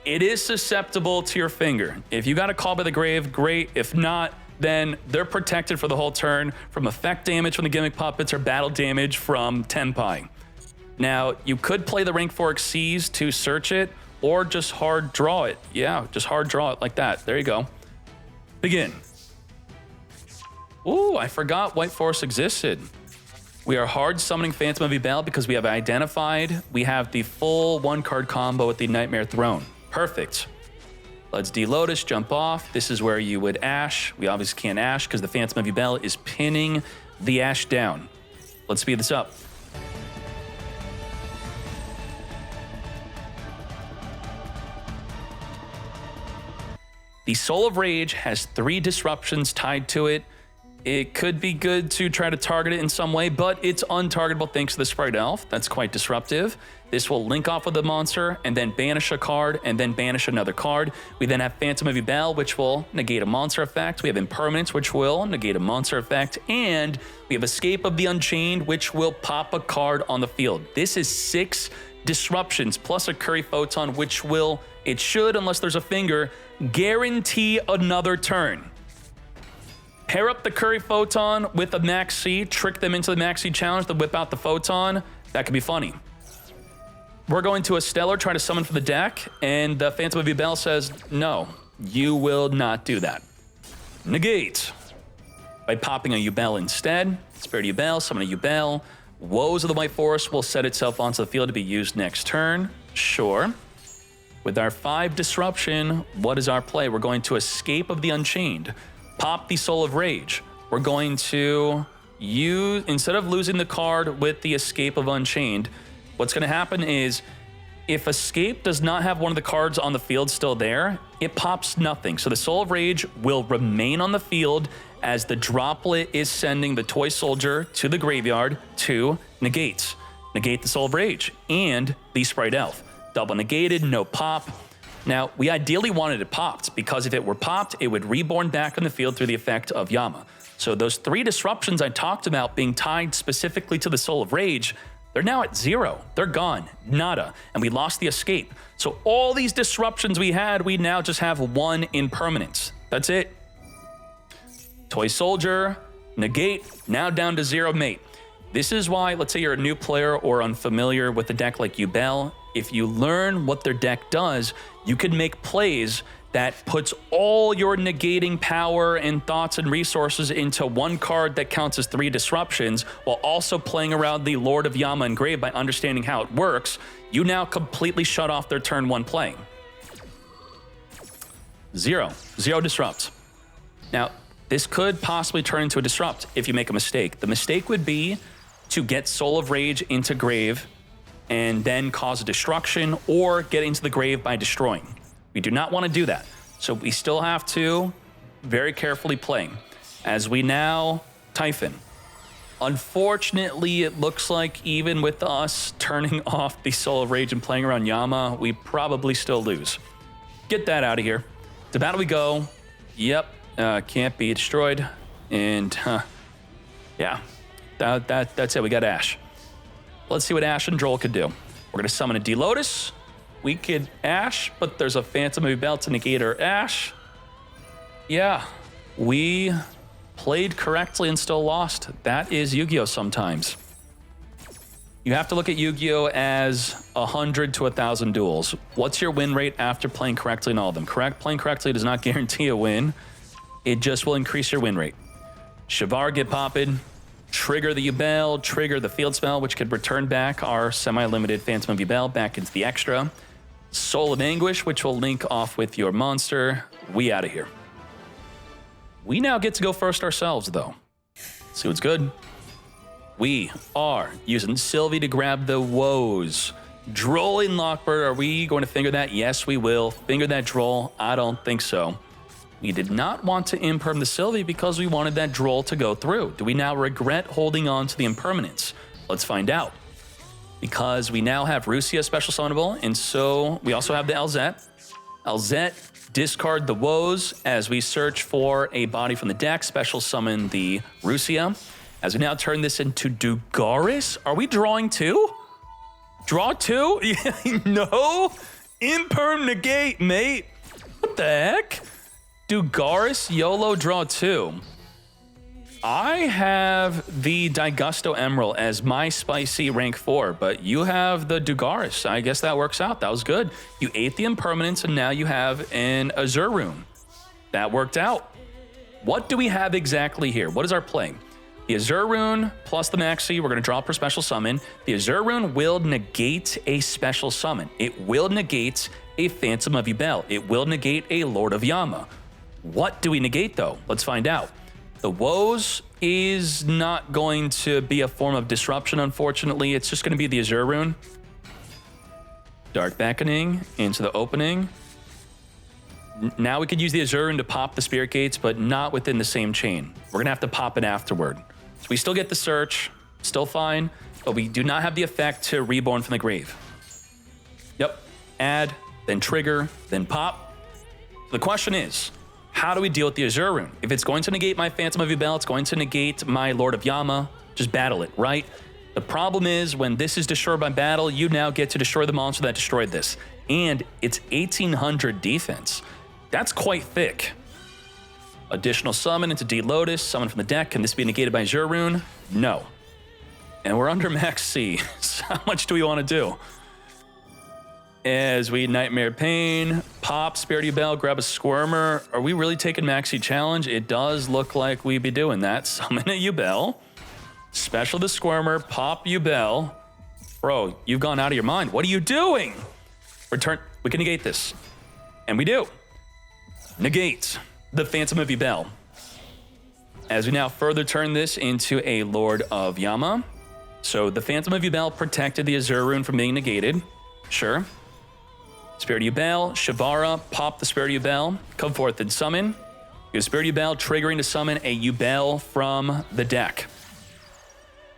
It is susceptible to your finger. If you got a call by the grave, great. If not, then they're protected for the whole turn from effect damage from the Gimmick Puppets or battle damage from Tenpai. Now, you could play the rank 4 Xyz to search it, or just hard draw it. Yeah, just hard draw it like that. There you go. Begin. Ooh, I forgot White Force existed. We are hard summoning Phantom of Yubel because we have identified we have the full 1-card combo with the Nightmare Throne. Perfect. Let's D-Lotus, jump off. This is where you would Ash. We obviously can't Ash because the Phantom of Yubel is pinning the Ash down. Let's speed this up. The Soul of Rage has 3 disruptions tied to it. It could be good to try to target it in some way, but it's untargetable thanks to the Spright Elf. That's quite disruptive. This will link off with the monster and then banish a card and then banish another card. We then have Phantom of Yubel, which will negate a monster effect. We have Impermanence, which will negate a monster effect. And we have Escape of the Unchained, which will pop a card on the field. This is 6 disruptions plus a Curry Photon, which will, it should, unless there's a finger, guarantee another turn. Pair up the Curry Photon with a Max C, trick them into the Max C challenge to whip out the Photon. That could be funny. We're going to a Stellar, trying to summon for the deck, and the Phantom of Yubel says, no, you will not do that. Negate. By popping a Yubel instead. Spirit Yubel, summon a Yubel. Woes of the White Forest will set itself onto the field to be used next turn. Sure. With our 5 disruption, what is our play? We're going to Escape of the Unchained. Pop the Soul of Rage. We're going to use, instead of losing the card with the Escape of Unchained, what's going to happen is if Escape does not have one of the cards on the field still there, it pops nothing. So the Soul of Rage will remain on the field as the droplet is sending the Toy Soldier to the graveyard to negate. Negate the Soul of Rage and the Spright Elf. Double negated, no pop. Now, we ideally wanted it popped because if it were popped, it would reborn back on the field through the effect of Yama. So those 3 disruptions I talked about being tied specifically to the Soul of Rage, they're now at 0. They're gone, nada, and we lost the escape. So all these disruptions we had, we now just have 1 impermanence. That's it. Toy Soldier, negate, now down to 0 mate. This is why, let's say you're a new player or unfamiliar with a deck like Yubel, if you learn what their deck does, you can make plays that puts all your negating power and thoughts and resources into 1 card that counts as 3 disruptions, while also playing around the Lord of Yama and Grave by understanding how it works. You now completely shut off their turn 1 play. 0 disrupt. Now, this could possibly turn into a disrupt if you make a mistake. The mistake would be to get Soul of Rage into Grave and then cause a destruction or get into the grave by destroying. We do not want to do that. So we still have to very carefully play. As we now Typhon. Unfortunately, it looks like even with us turning off the Soul of Rage and playing around Yama, we probably still lose. Get that out of here. To battle we go. Yep, can't be destroyed. And Yeah, that's it. We got Ash. Let's see what Ash and Droll could do. We're going to summon a D-Lotus. We could Ash, but there's a Phantom of Yubel to negate our Ash. Yeah, we played correctly and still lost. That is Yu-Gi-Oh! Sometimes. You have to look at Yu-Gi-Oh! As 100 to 1,000 duels. What's your win rate after playing correctly in all of them? Playing correctly does not guarantee a win. It just will increase your win rate. Shavar get poppin', trigger the Yubel, trigger the field spell, which could return back our semi-limited Phantom of Yubel back into the extra. Soul of Anguish, which will link off with your monster. We out of here. We now get to go first ourselves, though. See what's good. We are using Sylvie to grab the woes. Droll in Lockbird, are we going to finger that? Yes, we will. Finger that Droll? I don't think so. We did not want to imperm the Sylvie because we wanted that Droll to go through. Do we now regret holding on to the impermanence? Let's find out. Because we now have Rusia special summonable, and so we also have the Elzet. Elzet, discard the woes as we search for a body from the deck, special summon the Rusia. As we now turn this into Dugaris, are we drawing two? Draw two? No? Imperm negate, mate. What the heck? Dugaris, YOLO, draw two. I have the Digusto Emerald as my spicy rank 4, but you have the Dugaris. I guess that works out. That was good. You ate the impermanence, and now you have an Azure Rune. That worked out. What do we have exactly here? What is our play? The Azure Rune plus the Maxi, we're going to draw per special summon. The Azure Rune will negate a special summon. It will negate a Phantom of Yubel. It will negate a Lord of Yama. What do we negate, though? Let's find out. The woes is not going to be a form of disruption, unfortunately. It's just going to be the Azure Rune. Dark Beckoning into the opening. Now we could use the Azure Rune to pop the Spirit Gates, but not within the same chain. We're going to have to pop it afterward. So we still get the search, still fine, but we do not have the effect to Reborn from the grave. Yep, add, then trigger, then pop. The question is, how do we deal with the Azure Rune? If it's going to negate my Phantom of Yubel, it's going to negate my Lord of Yama, just battle it, right? The problem is when this is destroyed by battle, you now get to destroy the monster that destroyed this. And it's 1800 defense. That's quite thick. Additional summon into D-Lotus, summon from the deck. Can this be negated by Azure Rune? No. And we're under max C. So how much do we want to do? As we Nightmare Pain, pop, Spirit Yubel, grab a Squirmer. Are we really taking Maxi Challenge? It does look like we'd be doing that. Summon a Yubel, special the Squirmer, pop Yubel. Bro, you've gone out of your mind. What are you doing? Return, we can negate this. And we do. Negate the Phantom of Yubel. As we now further turn this into a Lord of Yama. So the Phantom of Yubel protected the Azure Rune from being negated. Sure. Spirit Yubel, Shavara, pop the Spirit Yubel, come forth and summon. Use Spirit Yubel, triggering to summon a Yubel from the deck.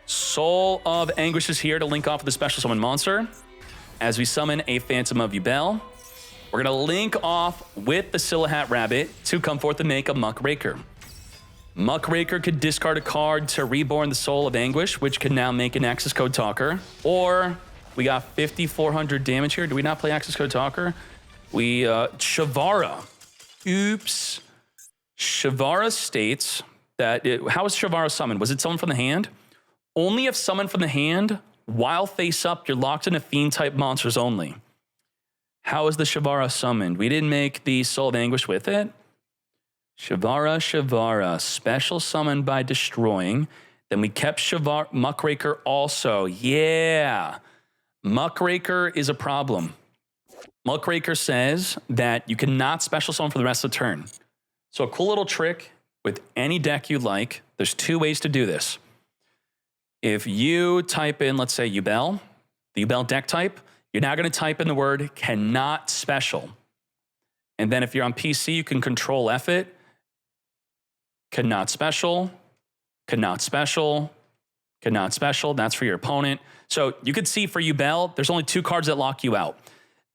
Soul of Anguish is here to link off with the special summon monster. As we summon a Phantom of Yubel, we're going to link off with the Silhouette Rabbit to come forth and make a Muckraker. Muckraker could discard a card to Reborn the Soul of Anguish, which can now make an access code talker, or we got 5,400 damage here. Do we not play Access Code Talker? We, Shavara. Oops. Shavara states that, how was Shavara summoned? Was it summoned from the hand? Only if summoned from the hand, while face up, you're locked into Fiend-type monsters only. How is the Shavara summoned? We didn't make the Soul of Anguish with it. Shavara, special summoned by destroying. Then we kept Muckraker also. Yeah. Muckraker is a problem. Muckraker says that you cannot special summon for the rest of the turn. So a cool little trick with any deck you like, there's two ways to do this. If you type in, let's say Yubel, the Yubel deck type, you're now going to type in the word cannot special. And then if you're on PC, you can control F it. Cannot special, cannot special, cannot special. That's for your opponent. So you could see for Yubel, there's only two cards that lock you out.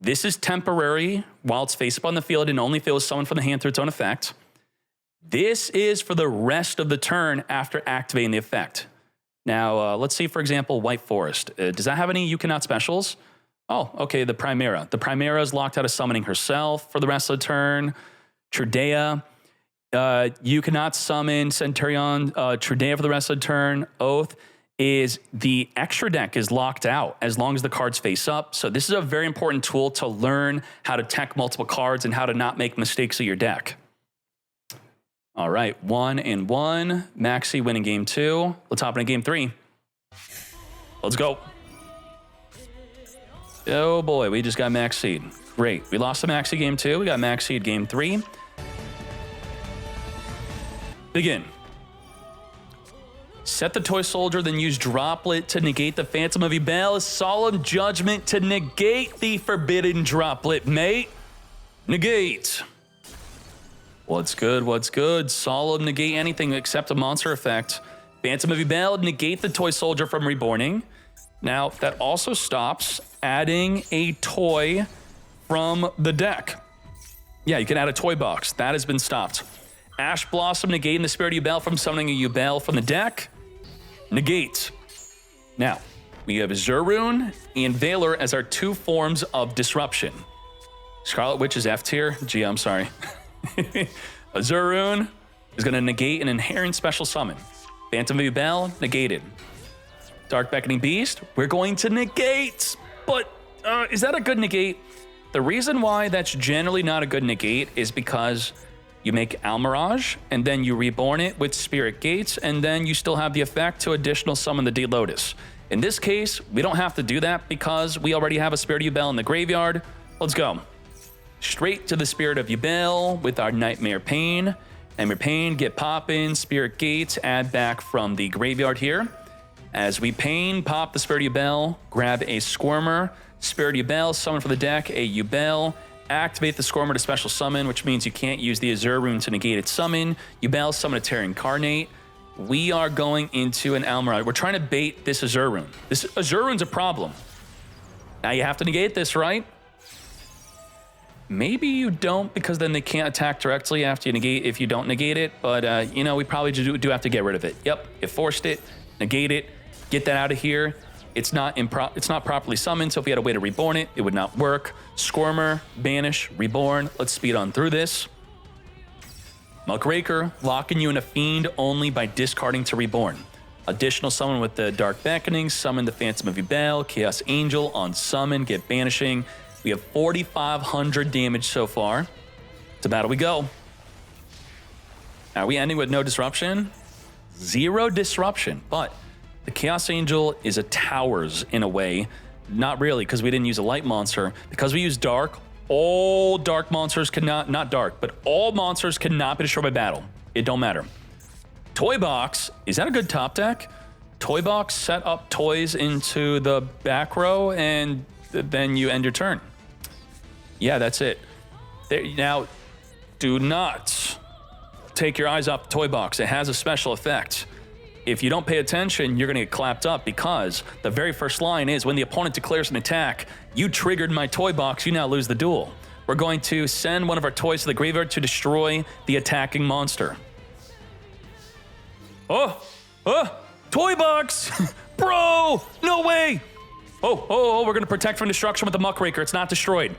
This is temporary while it's face up on the field and only if it was summoned from the hand through its own effect. This is for the rest of the turn after activating the effect. Now, let's see, for example, White Forest. Does that have any You Cannot specials? Oh, okay, the Chimera. The Chimera is locked out of summoning herself for the rest of the turn. Trudea, you cannot summon Centurion Trudea for the rest of the turn. Oath is the extra deck is locked out as long as the cards face up. So this is a very important tool to learn how to tech multiple cards and how to not make mistakes of your deck. All right, 1-1. Maxi winning game 2. Let's hop into game 3. Let's go. Oh boy, we just got max seed. Great. We lost the maxi game 2. We got max seed game 3. Begin. Set the Toy Soldier, then use Droplet to negate the Phantom of Yubel. Solemn Judgment to negate the Forbidden Droplet, mate. Negate. What's good? What's good? Solemn negate anything except a monster effect. Phantom of Yubel, negate the Toy Soldier from reborning. Now, that also stops adding a toy from the deck. Yeah, you can add a toy box. That has been stopped. Ash Blossom, negating the Spirit of Yubel from summoning a Yubel from the deck. Negate. Now, we have Zerun and Valor as our 2 forms of disruption. Scarlet Witch is F tier. Gee, I'm sorry. Zerun is going to negate an inherent special summon. Phantom of Yubel, negated. Dark Beckoning Beast, we're going to negate. But is that a good negate? The reason why that's generally not a good negate is because you make Almirage, and then you reborn it with Spirit Gates, and then you still have the effect to additional summon the D-Lotus. In this case, we don't have to do that because we already have a Spirit of Yubel in the graveyard. Let's go. Straight to the Spirit of Yubel with our Nightmare Pain. Nightmare Pain, get poppin', Spirit Gates, add back from the graveyard here. As we Pain, pop the Spirit of Yubel, grab a Squirmer, Spirit of Yubel, summon for the deck, a Yubel, activate the Squirmer to special summon, which means you can't use the Azure Rune to negate its summon. Yubel, summon a Terra Incarnate. We are going into an Almirage. We're trying to bait this Azure Rune. This Azure Rune's a problem. Now you have to negate this, right? Maybe you don't, because then they can't attack directly after you negate if you don't negate it. But, you know, we probably do have to get rid of it. Yep, you forced it, negate it, get that out of here. It's not properly summoned, so if we had a way to reborn it, it would not work. Squirmer, banish, reborn. Let's speed on through this. Muckraker, locking you in a fiend only by discarding to reborn. Additional summon with the Dark Beckoning, summon the Phantom of Yubel, Chaos Angel on summon, get banishing. We have 4,500 damage so far. To battle we go. Are we ending with no disruption? 0 disruption, but the Chaos Angel is a towers in a way. Not really, because we didn't use a light monster. Because we use dark, all dark monsters cannot, not dark, but all monsters cannot be destroyed by battle. It don't matter. Toy Box, is that a good top deck? Toy Box, set up toys into the back row, and then you end your turn. Yeah, that's it. There, now, do not take your eyes off the Toy Box. It has a special effect. If you don't pay attention, you're going to get clapped up because the very first line is when the opponent declares an attack, you triggered my Toy Box, you now lose the duel. We're going to send one of our toys to the graveyard to destroy the attacking monster. Toy Box! Bro, no way! Oh, we're going to protect from destruction with the Muckraker. It's not destroyed.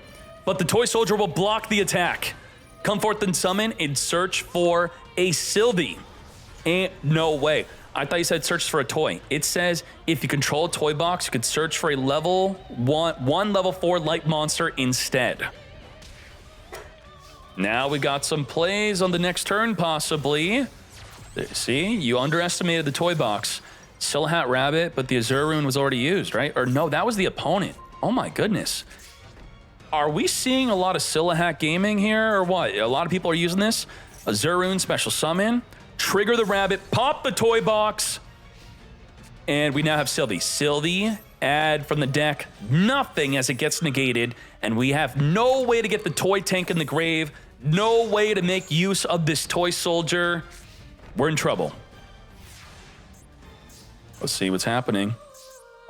But the Toy Soldier will block the attack. Come forth and summon and search for a Sylvie. And no way. I thought you said search for a toy. It says if you control a Toy Box, you could search for a level 1 level 4 light monster instead. Now we got some plays on the next turn, possibly. See, you underestimated the Toy Box. Silhat Rabbit, but the Azure Rune was already used, right? Or no, that was the opponent. Oh my goodness. Are we seeing a lot of Silhat gaming here or what? A lot of people are using this. Azure Rune, special summon. Trigger the rabbit, pop the Toy Box. And we now have Sylvie. Sylvie, add from the deck, nothing as it gets negated. And we have no way to get the toy tank in the grave. No way to make use of this Toy Soldier. We're in trouble. Let's see what's happening.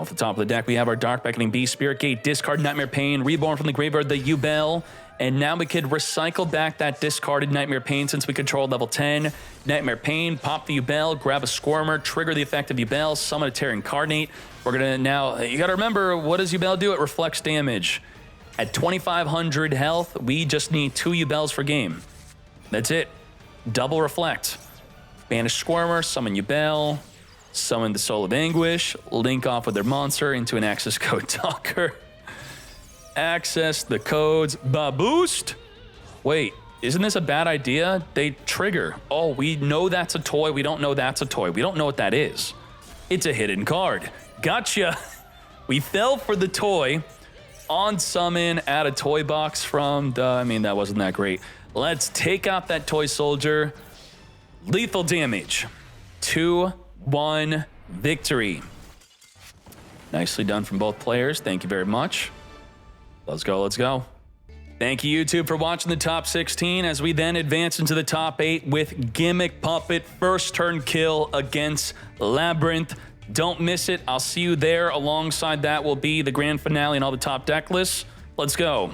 Off the top of the deck, we have our Dark Beckoning Beast, Spirit Gate, discard Nightmare Pain, Reborn from the graveyard, the Yubel, and now we could recycle back that discarded Nightmare Pain since we control level 10. Nightmare Pain, pop the Yubel, grab a Squirmer, trigger the effect of Yubel, summon a Terran Incarnate. We're gonna now, you gotta remember, what does Yubel do? It reflects damage. At 2,500 health, we just need 2 Yubels for game. That's it. Double reflect. Banish Squirmer, summon Yubel, summon the Soul of Anguish, link off with their monster into an access code talker. Access the codes, boost. Wait, isn't this a bad idea? They trigger. Oh, we know that's a toy. We don't know that's a toy. We don't know what that is. It's a hidden card. Gotcha. We fell for the toy. On summon, add a toy box from the, I mean, that wasn't that great. Let's take out that toy soldier. Lethal damage. 2-1 victory. Nicely done from both players. Thank you very much. Let's go, let's go. Thank you, YouTube, for watching the top 16 as we then advance into the top 8 with Gimmick Puppet. First turn kill against Labyrinth. Don't miss it. I'll see you there. Alongside that will be the grand finale and all the top deck lists. Let's go.